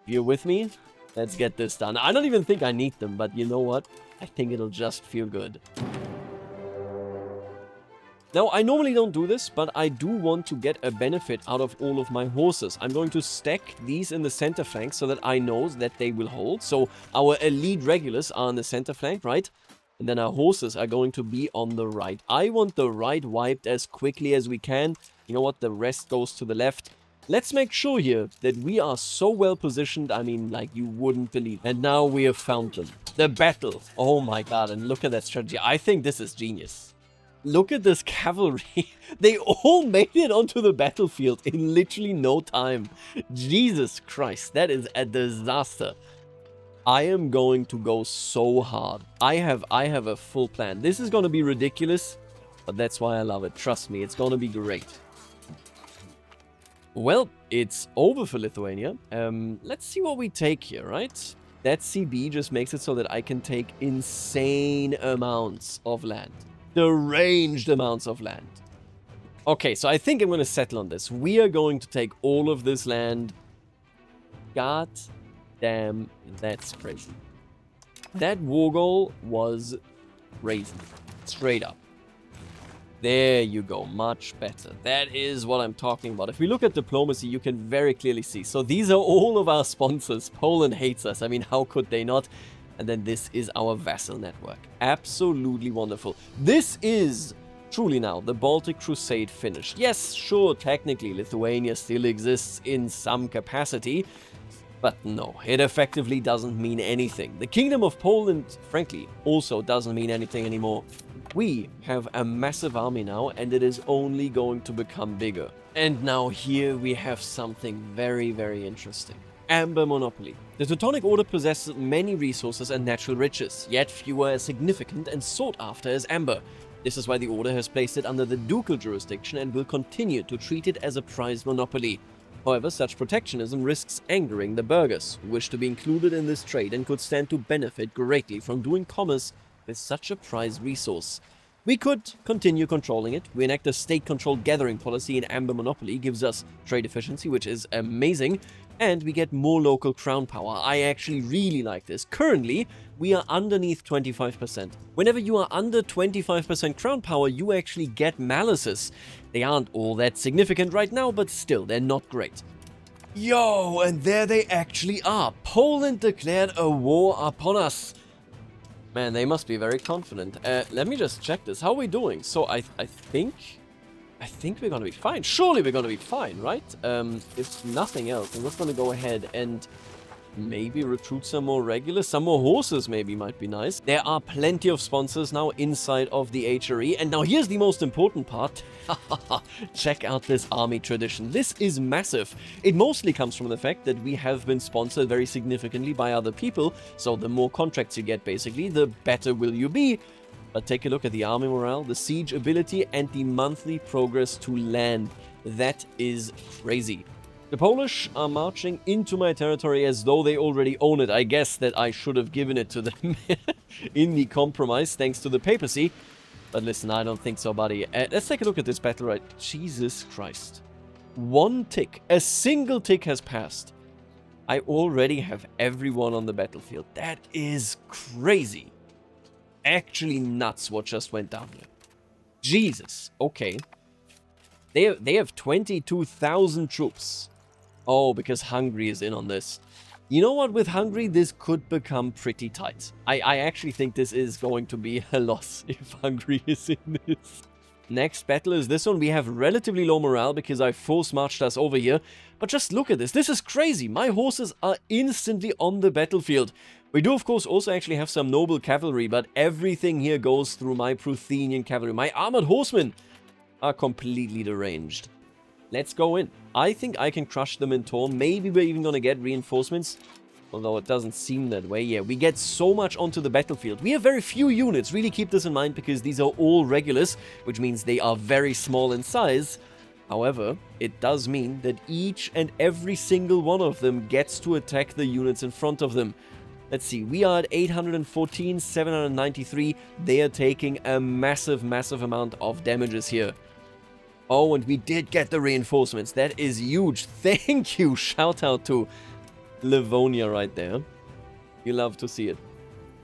You're with me? Let's get this done. I don't even think I need them, but you know what? I think it'll just feel good. Now, I normally don't do this, but I do want to get a benefit out of all of my horses. I'm going to stack these in the center flank so that I know that they will hold. So our elite regulars are on the center flank, right? And then our horses are going to be on the right. I want the right wiped as quickly as we can. You know what? The rest goes to the left. Let's make sure here that we are so well positioned, I mean, like you wouldn't believe. And now we have found them. The battle. Oh my god, and look at that strategy. I think this is genius. Look at this cavalry. They all made it onto the battlefield in literally no time. Jesus Christ, that is a disaster. I am going to go so hard. I have a full plan. This is going to be ridiculous, but that's why I love it. Trust me, it's going to be great. Well, it's over for Lithuania. Let's see what we take here, right? That CB just makes it so that I can take insane amounts of land. Deranged amounts of land. Okay, so I think I'm going to settle on this. We are going to take all of this land. God damn, that's crazy. That war goal was crazy. Straight up. There you go, much better. That is what I'm talking about. If we look at diplomacy, you can very clearly see. So these are all of our sponsors. Poland hates us. I mean, how could they not? And then this is our vassal network. Absolutely wonderful. This is truly now the Baltic Crusade finished. Yes, sure, technically Lithuania still exists in some capacity, but no, it effectively doesn't mean anything. The Kingdom of Poland, frankly, also doesn't mean anything anymore. We have a massive army now, and it is only going to become bigger. And now here we have something very, very interesting. Amber Monopoly. The Teutonic Order possesses many resources and natural riches, yet few are as significant and sought after as Amber. This is why the Order has placed it under the ducal jurisdiction and will continue to treat it as a prized monopoly. However, such protectionism risks angering the burghers, who wish to be included in this trade and could stand to benefit greatly from doing commerce with such a prized resource. We could continue controlling it. We enact a state-controlled gathering policy in Amber Monopoly, gives us trade efficiency, which is amazing, and we get more local crown power. I actually really like this. Currently, we are underneath 25%. Whenever you are under 25% crown power, you actually get malices. They aren't all that significant right now, but still, they're not great. Yo, and there they actually are. Poland declared a war upon us. Man, they must be very confident. Let me just check this. How are we doing? So I think we're gonna be fine. Surely we're gonna be fine, right? If nothing else, I'm just gonna go ahead and maybe recruit some more regulars. Some more horses maybe might be nice. There are plenty of sponsors now inside of the HRE. And now here's the most important part. Check out this army tradition. This is massive. It mostly comes from the fact that we have been sponsored very significantly by other people. So the more contracts you get, basically, the better will you be. But take a look at the army morale, the siege ability, and the monthly progress to land. That is crazy. The Polish are marching into my territory as though they already own it. I guess that I should have given it to them in the compromise, thanks to the papacy. But listen, I don't think so, buddy. Let's take a look at this battle right. Jesus Christ. One tick, a single tick has passed. I already have everyone on the battlefield. That is crazy. Actually nuts what just went down here. Jesus. Okay. They have 22,000 troops. Oh, because Hungary is in on this. You know what? With Hungary, this could become pretty tight. I actually think this is going to be a loss if Hungary is in this. Next battle is this one. We have relatively low morale because I force marched us over here. But just look at this. This is crazy. My horses are instantly on the battlefield. We do, of course, also actually have some noble cavalry, but everything here goes through my Prussian cavalry. My armored horsemen are completely deranged. Let's go in. I think I can crush them in turn. Maybe we're even going to get reinforcements, although it doesn't seem that way. Yeah, we get so much onto the battlefield. We have very few units. Really keep this in mind because these are all regulars, which means they are very small in size. However, it does mean that each and every single one of them gets to attack the units in front of them. Let's see, we are at 814, 793. They are taking a massive, massive amount of damages here. Oh, and we did get the reinforcements. That is huge. Thank you. Shout out to Livonia right there. You love to see it.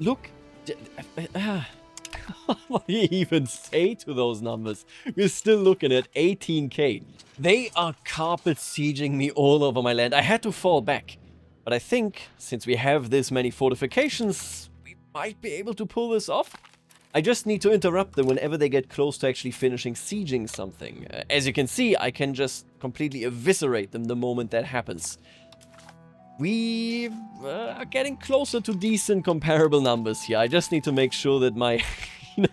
Look. What do you even say to those numbers? We're still looking at 18k. They are carpet sieging me all over my land. I had to fall back. But I think, since we have this many fortifications, we might be able to pull this off. I just need to interrupt them whenever they get close to actually finishing sieging something. As you can see, I can just completely eviscerate them the moment that happens. We are getting closer to decent comparable numbers here. I just need to make sure that my,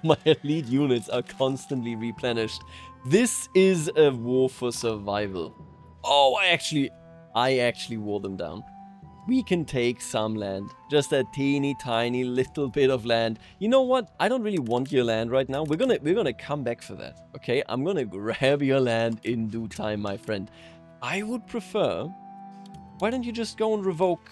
my elite units are constantly replenished. This is a war for survival. Oh, I actually wore them down. We can take some land. Just a teeny tiny little bit of land. You know what? I don't really want your land right now. We're gonna come back for that. Okay? I'm gonna grab your land in due time, my friend. I would prefer... Why don't you just go and revoke?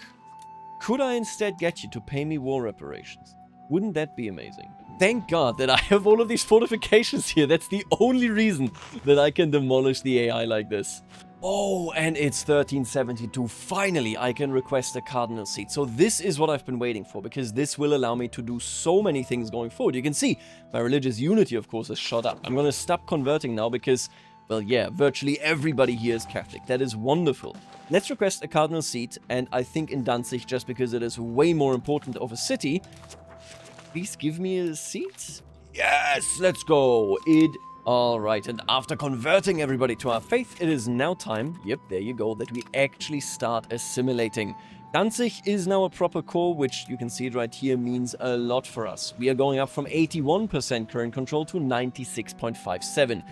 Could I instead get you to pay me war reparations? Wouldn't that be amazing? Thank God that I have all of these fortifications here. That's the only reason that I can demolish the AI like this. Oh, and it's 1372. Finally, I can request a cardinal seat. So this is what I've been waiting for, because this will allow me to do so many things going forward. You can see my religious unity, of course, has shot up. I'm going to stop converting now because, well, yeah, virtually everybody here is Catholic. That is wonderful. Let's request a cardinal seat, and I think in Danzig, just because it is way more important of a city, please give me a seat. Yes, let's go. Alright, and after converting everybody to our faith, it is now time, yep, there you go, that we actually start assimilating. Danzig is now a proper core, which you can see it right here, means a lot for us. We are going up from 81% current control to 96.57.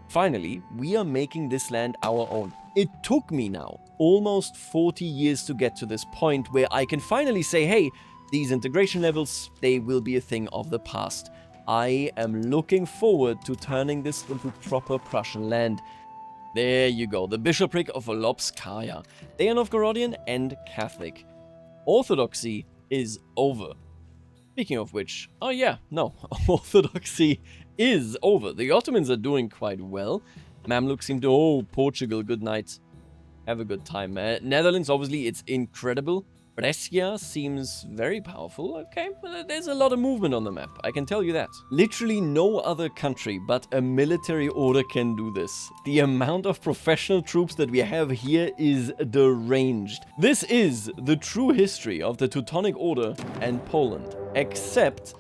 Finally, we are making this land our own. It took me now almost 40 years to get to this point where I can finally say, hey, these integration levels, they will be a thing of the past. I am looking forward to turning this into proper Prussian land. There you go, the bishopric of Lobskaya. They are Novgorodian and Catholic. Orthodoxy is over. Speaking of which, oh yeah, no, Orthodoxy is over. The Ottomans are doing quite well. Mamluks seem to, oh, Portugal, good night. Have a good time. Netherlands, obviously, it's incredible. Brescia seems very powerful. Okay, well, there's a lot of movement on the map, I can tell you that. Literally no other country but a military order can do this. The amount of professional troops that we have here is deranged. This is the true history of the Teutonic Order and Poland. Except,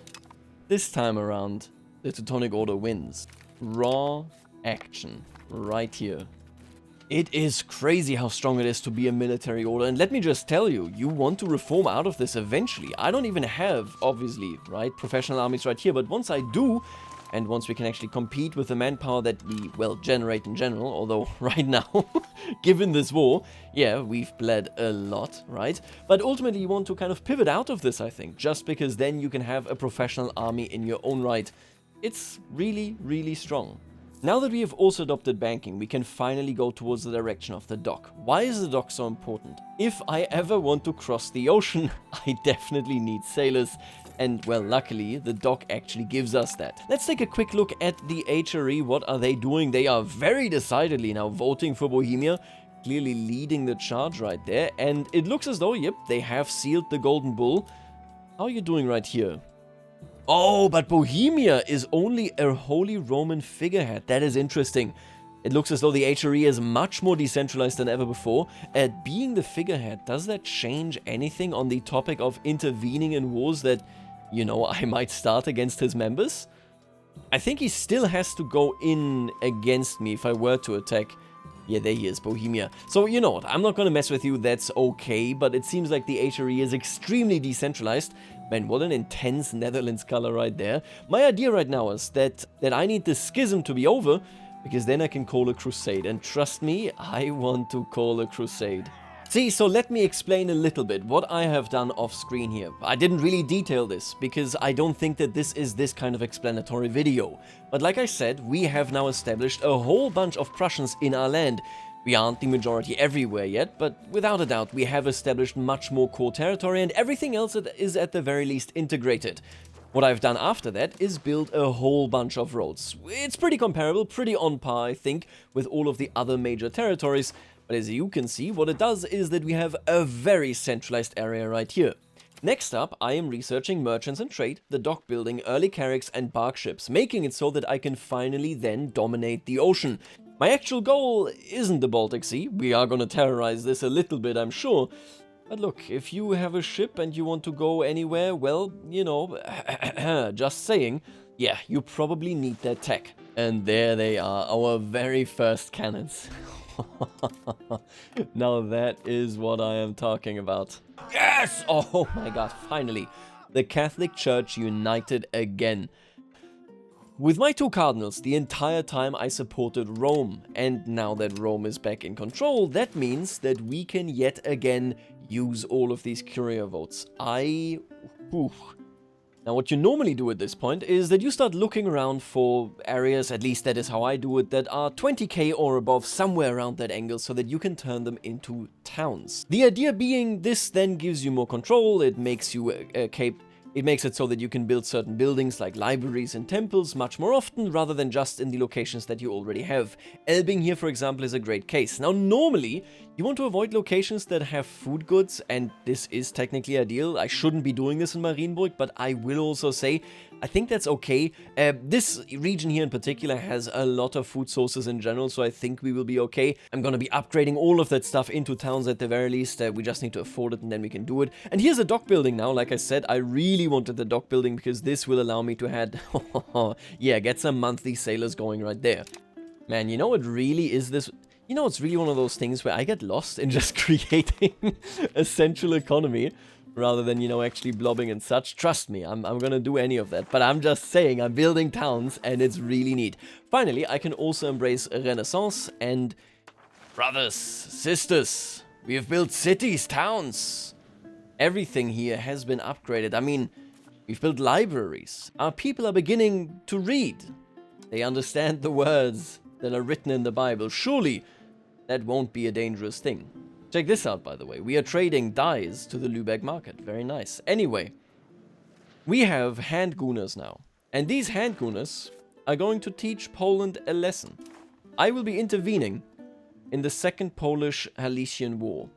this time around, the Teutonic Order wins. Raw action, right here. It is crazy how strong it is to be a military order, and let me just tell you, you want to reform out of this eventually. I don't even have, obviously, right, professional armies right here, but once I do, and once we can actually compete with the manpower that we, well, generate in general, although right now, given this war, yeah, we've bled a lot, right? But ultimately you want to kind of pivot out of this, I think, just because then you can have a professional army in your own right. It's really, really strong. Now that we have also adopted banking, we can finally go towards the direction of the dock. Why is the dock so important? If I ever want to cross the ocean, I definitely need sailors. And, well, luckily, the dock actually gives us that. Let's take a quick look at the HRE. What are they doing? They are very decidedly now voting for Bohemia, clearly leading the charge right there. And it looks as though, yep, they have sealed the Golden Bull. How are you doing right here? Oh, but Bohemia is only a Holy Roman figurehead. That is interesting. It looks as though the HRE is much more decentralized than ever before. Being the figurehead, does that change anything on the topic of intervening in wars that, you know, I might start against his members? I think he still has to go in against me if I were to attack. Yeah, there he is, Bohemia. So, you know what, I'm not gonna mess with you, that's okay, but it seems like the HRE is extremely decentralized. Man, what an intense Netherlands color right there. My idea right now is that I need the schism to be over, because then I can call a crusade. And trust me, I want to call a crusade. See, so let me explain a little bit what I have done off screen here. I didn't really detail this, because I don't think that this is this kind of explanatory video. But like I said, we have now established a whole bunch of Prussians in our land. We aren't the majority everywhere yet, but without a doubt we have established much more core territory, and everything else is at the very least integrated. What I've done after that is build a whole bunch of roads. It's pretty comparable, pretty on par, I think, with all of the other major territories. But as you can see, what it does is that we have a very centralized area right here. Next up, I am researching merchants and trade, the dock building, early carracks and bark ships, making it so that I can finally then dominate the ocean. My actual goal isn't the Baltic Sea. We are gonna terrorize this a little bit, I'm sure. But look, if you have a ship and you want to go anywhere, well, you know, just saying, yeah, you probably need that tech. And there they are, our very first cannons. Now that is what I am talking about. Yes! Oh my god, finally. The Catholic Church united again. With my two cardinals, the entire time I supported Rome, and now that Rome is back in control, that means that we can yet again use all of these courier votes. Now what you normally do at this point is that you start looking around for areas, at least that is how I do it, that are 20k or above, somewhere around that angle, so that you can turn them into towns. The idea being this then gives you more control, it makes you It makes it so that you can build certain buildings like libraries and temples much more often rather than just in the locations that you already have. Elbing here, for example, is a great case. Now, normally, you want to avoid locations that have food goods, and this is technically ideal. I shouldn't be doing this in Marienburg, but I will also say I think that's okay. This region here in particular has a lot of food sources in general, so I think we will be okay. I'm gonna be upgrading all of that stuff into towns at the very least. We just need to afford it and then we can do it. And here's a dock building now. Like I said, I really wanted the dock building because this will allow me to head, yeah, get some monthly sailors going right there. Man, you know what really is this? You know, it's really one of those things where I get lost in just creating a central economy rather than, you know, actually blobbing and such. Trust me, I'm gonna do any of that. But I'm just saying, I'm building towns and it's really neat. Finally, I can also embrace Renaissance and brothers, sisters, we have built cities, towns. Everything here has been upgraded. I mean, we've built libraries. Our people are beginning to read. They understand the words that are written in the Bible. Surely, that won't be a dangerous thing. Check this out, by the way. We are trading dyes to the Lübeck market. Very nice. Anyway, we have handgooners now. And these handgooners are going to teach Poland a lesson. I will be intervening in the Second Polish-Halician War.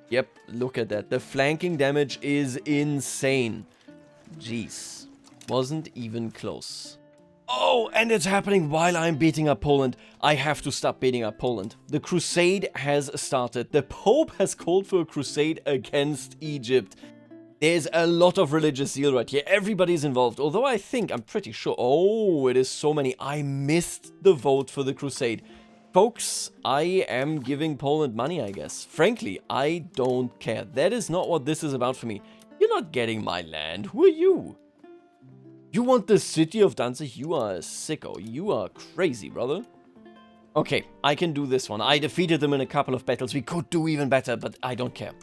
Yep, look at that. The flanking damage is insane. Jeez. Wasn't even close. Oh, and it's happening while I'm beating up Poland. I have to stop beating up Poland. The crusade has started. The Pope has called for a crusade against Egypt. There's a lot of religious zeal right here. Everybody's involved. Although I'm pretty sure... Oh, it is so many. I missed the vote for the crusade. Folks, I am giving Poland money, I guess. Frankly, I don't care. That is not what this is about for me. You're not getting my land. Who are you? You want the city of Danzig? You are a sicko. You are crazy, brother. Okay, I can do this one. I defeated them in a couple of battles. We could do even better, but I don't care.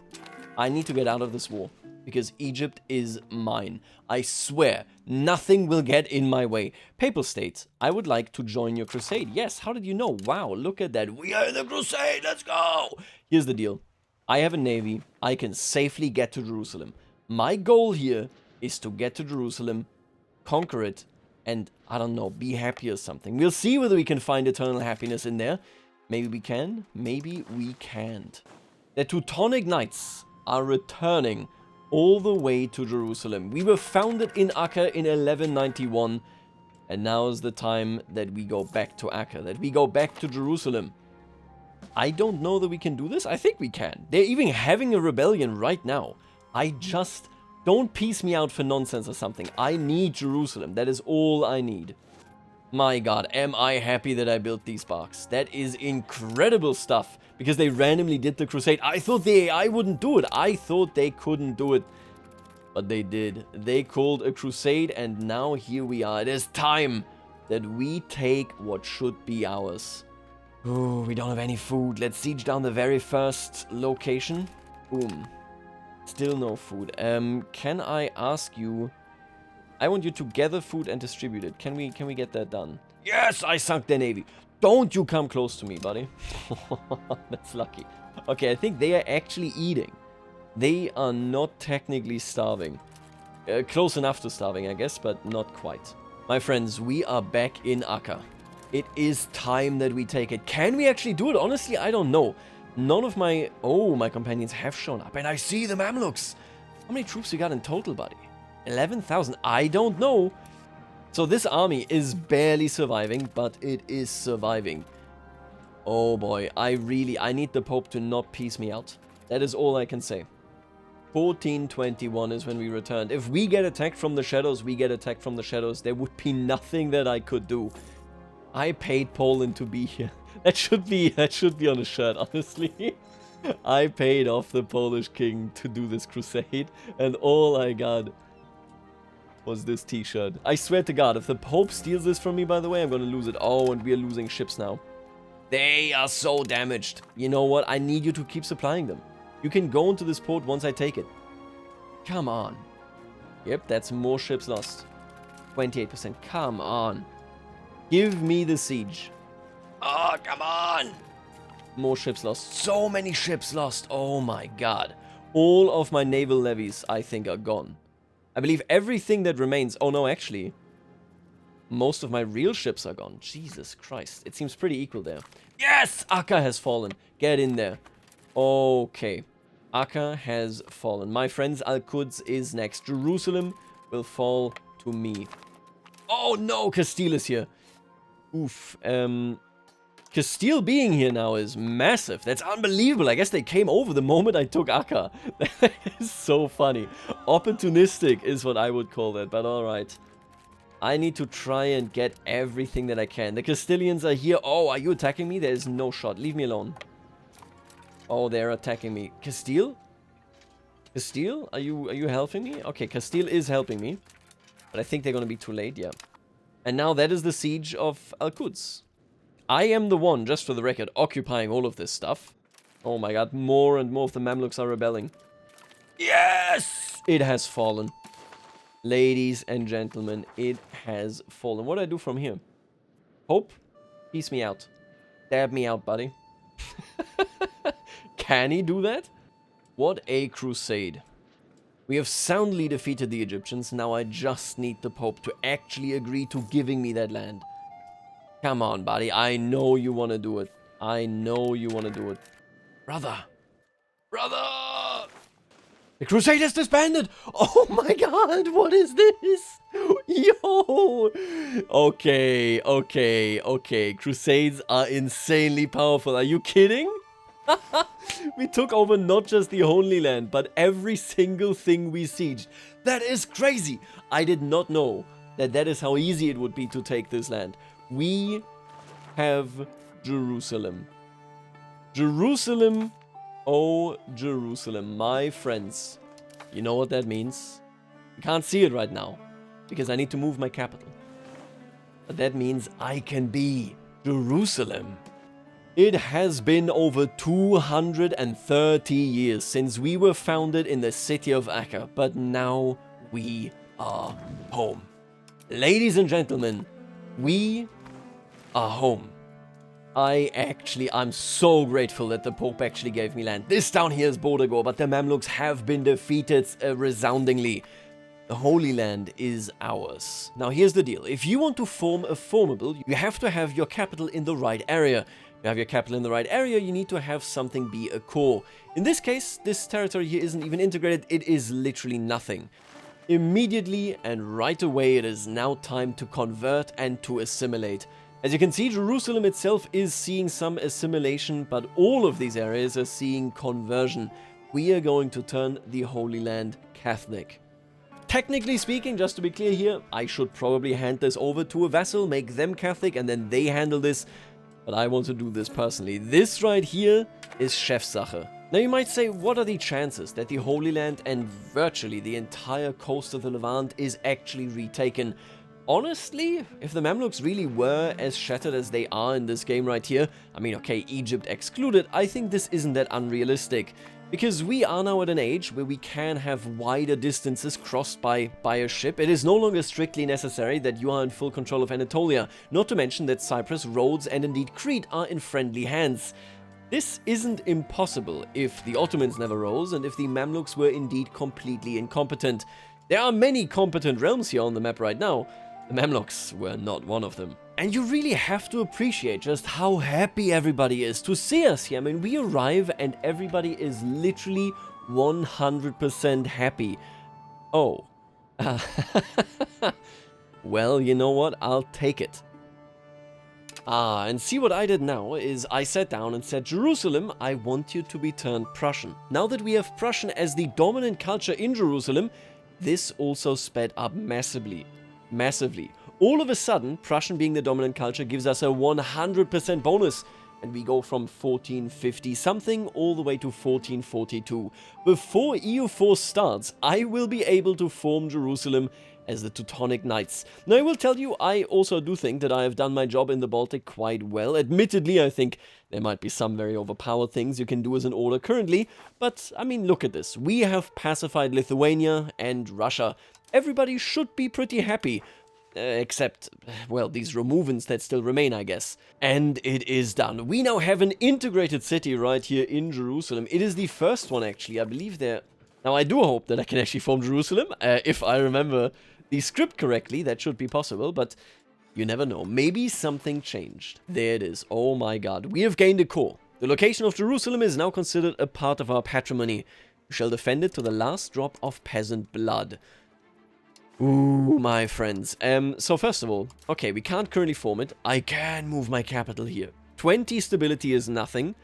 I need to get out of this war, because Egypt is mine. I swear, nothing will get in my way. Papal States, I would like to join your crusade. Yes, how did you know? Wow, look at that. We are in the crusade, let's go! Here's the deal. I have a navy. I can safely get to Jerusalem. My goal here is to get to Jerusalem, conquer it, and, I don't know, be happy or something. We'll see whether we can find eternal happiness in there. Maybe we can, maybe we can't. The Teutonic Knights are returning all the way to Jerusalem. We were founded in Acre in 1191, and now is the time that we go back to Acre, that we go back to Jerusalem. I don't know that we can do this. I think we can. They're even having a rebellion right now. Don't piece me out for nonsense or something. I need Jerusalem. That is all I need. My god, am I happy that I built these barks. That is incredible stuff. Because they randomly did the crusade. I thought the AI wouldn't do it. I thought they couldn't do it. But they did. They called a crusade and now here we are. It is time that we take what should be ours. Oh, we don't have any food. Let's siege down the very first location. Boom. Still no food. Can I ask you... I want you to gather food and distribute it. Can we get that done? Yes, I sunk their navy. Don't you come close to me, buddy. That's lucky. Okay, I think they are actually eating. They are not technically starving. Close enough to starving, I guess, but not quite. My friends, we are back in Acre. It is time that we take it. Can we actually do it? Honestly, I don't know. None of my... Oh, my companions have shown up. And I see the Mamluks. How many troops you got in total, buddy? 11,000? I don't know. So this army is barely surviving, but it is surviving. Oh boy, I need the Pope to not piece me out. That is all I can say. 1421 is when we returned. If we get attacked from the shadows, we get attacked from the shadows. There would be nothing that I could do. I paid Poland to be here. That should be on a shirt, honestly. I paid off the Polish king to do this crusade, and all I got was this t-shirt. I swear to God, if the Pope steals this from me, by the way, I'm gonna lose it. Oh, and we are losing ships now. They are so damaged. You know what? I need you to keep supplying them. You can go into this port once I take it. Come on. Yep, that's more ships lost. 28%. Come on. Give me the siege. Oh, come on. More ships lost. So many ships lost. Oh my God. All of my naval levies, I think, are gone. I believe everything that remains... Oh no, actually. Most of my real ships are gone. Jesus Christ. It seems pretty equal there. Yes! Akka has fallen. Get in there. Okay. Akka has fallen. My friends, Al-Quds is next. Jerusalem will fall to me. Oh no, Castile is here. Oof. Castile being here now is massive. That's unbelievable. I guess they came over the moment I took Akka. That is so funny. Opportunistic is what I would call that, but alright. I need to try and get everything that I can. The Castilians are here. Oh, are you attacking me? There is no shot. Leave me alone. Oh, they're attacking me. Castile? Castile? Are you helping me? Okay, Castile is helping me. But I think they're gonna be too late, yeah. And now that is the siege of Al-Quds. I am the one, just for the record, occupying all of this stuff. Oh my God, more and more of the Mamluks are rebelling. Yes! It has fallen. Ladies and gentlemen, it has fallen. What do I do from here? Hope? Piece me out. Stab me out, buddy. Can he do that? What a crusade. We have soundly defeated the Egyptians. Now I just need the Pope to actually agree to giving me that land. Come on, buddy. I know you want to do it. I know you want to do it. Brother. Brother! The crusade is disbanded! Oh my God, what is this? Yo! Okay, okay, okay. Crusades are insanely powerful. Are you kidding? We took over not just the Holy Land, but every single thing we sieged. That is crazy! I did not know that that is how easy it would be to take this land. We have Jerusalem. Jerusalem, oh Jerusalem, my friends. You know what that means? You can't see it right now, because I need to move my capital. But that means I can be Jerusalem. It has been over 230 years since we were founded in the city of Akka, but now we are home. Ladies and gentlemen, we are home. I'm so grateful that the Pope actually gave me land. This down here is Bodegor, but the Mamluks have been defeated resoundingly. The Holy Land is ours. Now here's the deal. If you want to form a formable, you have to have your capital in the right area. You have your capital in the right area, you need to have something be a core. In this case, this territory here isn't even integrated, it is literally nothing. Immediately and right away, it is now time to convert and to assimilate. As you can see, Jerusalem itself is seeing some assimilation, but all of these areas are seeing conversion. We are going to turn the Holy Land Catholic. Technically speaking, just to be clear here, I should probably hand this over to a vassal, make them Catholic, and then they handle this. But I want to do this personally. This right here is Chefsache. Now you might say, what are the chances that the Holy Land and virtually the entire coast of the Levant is actually retaken? Honestly, if the Mamluks really were as shattered as they are in this game right here, I mean, okay, Egypt excluded, I think this isn't that unrealistic. Because we are now at an age where we can have wider distances crossed by a ship. It is no longer strictly necessary that you are in full control of Anatolia, not to mention that Cyprus, Rhodes and indeed Crete are in friendly hands. This isn't impossible if the Ottomans never rose and if the Mamluks were indeed completely incompetent. There are many competent realms here on the map right now. The Mamluks were not one of them. And you really have to appreciate just how happy everybody is to see us here. I mean, we arrive and everybody is literally 100% happy. Oh. Well, you know what? I'll take it. And see what I did now is I sat down and said, Jerusalem, I want you to be turned Prussian. Now that we have Prussian as the dominant culture in Jerusalem, this also sped up massively. Massively. All of a sudden, Prussian being the dominant culture gives us a 100% bonus. And we go from 1450 something all the way to 1442. Before EU4 starts, I will be able to form Jerusalem as the Teutonic Knights. Now, I will tell you, I also do think that I have done my job in the Baltic quite well. Admittedly, I think there might be some very overpowered things you can do as an order currently, but, I mean, look at this. We have pacified Lithuania and Russia. Everybody should be pretty happy. Except, well, these removants that still remain, I guess. And it is done. We now have an integrated city right here in Jerusalem. It is the first one, actually. I believe there... Now, I do hope that I can actually form Jerusalem. If I remember the script correctly, that should be possible, but you never know. Maybe something changed. There it is. Oh my god. We have gained a core. The location of Jerusalem is now considered a part of our patrimony. We shall defend it to the last drop of peasant blood. Ooh, my friends. So first of all, okay, we can't currently form it. I can move my capital here. 20 stability is nothing.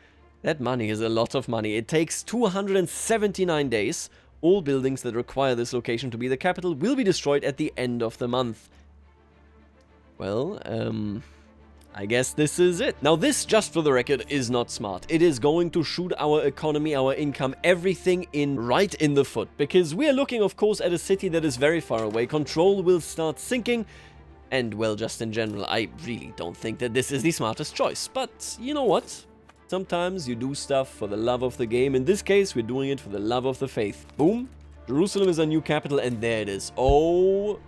That money is a lot of money. It takes 279 days. All buildings that require this location to be the capital will be destroyed at the end of the month. Well, I guess this is it. Now this, just for the record, is not smart. It is going to shoot our economy, our income, everything right in the foot. Because we are looking, of course, at a city that is very far away. Control will start sinking. And, well, just in general, I really don't think that this is the smartest choice. But, you know what? Sometimes you do stuff for the love of the game. In this case, we're doing it for the love of the faith. Boom. Jerusalem is our new capital, and there it is. Oh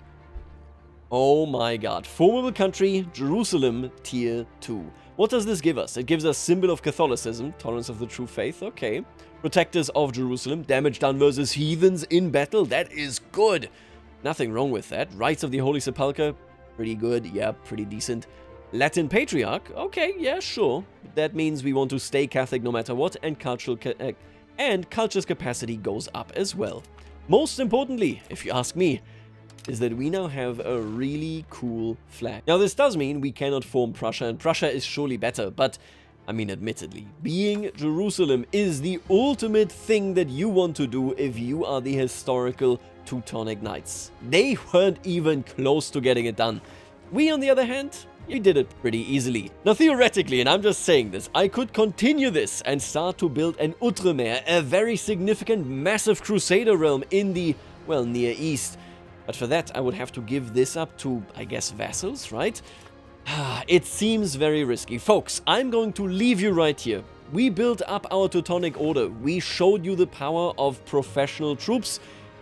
my god. Formidable country, Jerusalem, tier 2. What does this give us? It gives us symbol of Catholicism, tolerance of the true faith, okay. Protectors of Jerusalem, damage done versus heathens in battle, that is good. Nothing wrong with that. Rights of the Holy Sepulchre, pretty good, yeah, pretty decent. Latin Patriarch, okay, yeah, sure. That means we want to stay Catholic no matter what, and culture's capacity goes up as well. Most importantly, if you ask me, is that we now have a really cool flag. Now, this does mean we cannot form Prussia, and Prussia is surely better, but, I mean, admittedly, being Jerusalem is the ultimate thing that you want to do if you are the historical Teutonic Knights. They weren't even close to getting it done. We, on the other hand, we did it pretty easily. Now, theoretically, and I'm just saying this, I could continue this and start to build an Outremer, a very significant, massive Crusader realm in the, well, Near East. But for that, I would have to give this up to, I guess, vassals, right? It seems very risky. Folks, I'm going to leave you right here. We built up our Teutonic Order. We showed you the power of professional troops.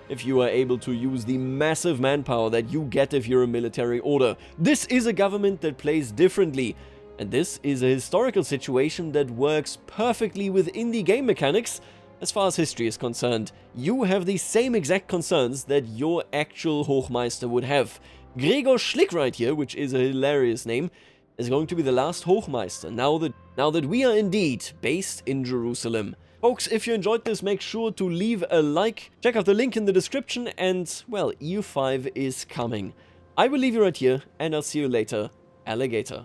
If you are able to use the massive manpower that you get if you're a military order. This is a government that plays differently. And this is a historical situation that works perfectly within the game mechanics. As far as history is concerned, you have the same exact concerns that your actual Hochmeister would have. Gregor Schlick right here, which is a hilarious name, is going to be the last Hochmeister, now that we are indeed based in Jerusalem. Folks, if you enjoyed this, make sure to leave a like, check out the link in the description, and, well, EU5 is coming. I will leave you right here, and I'll see you later, alligator.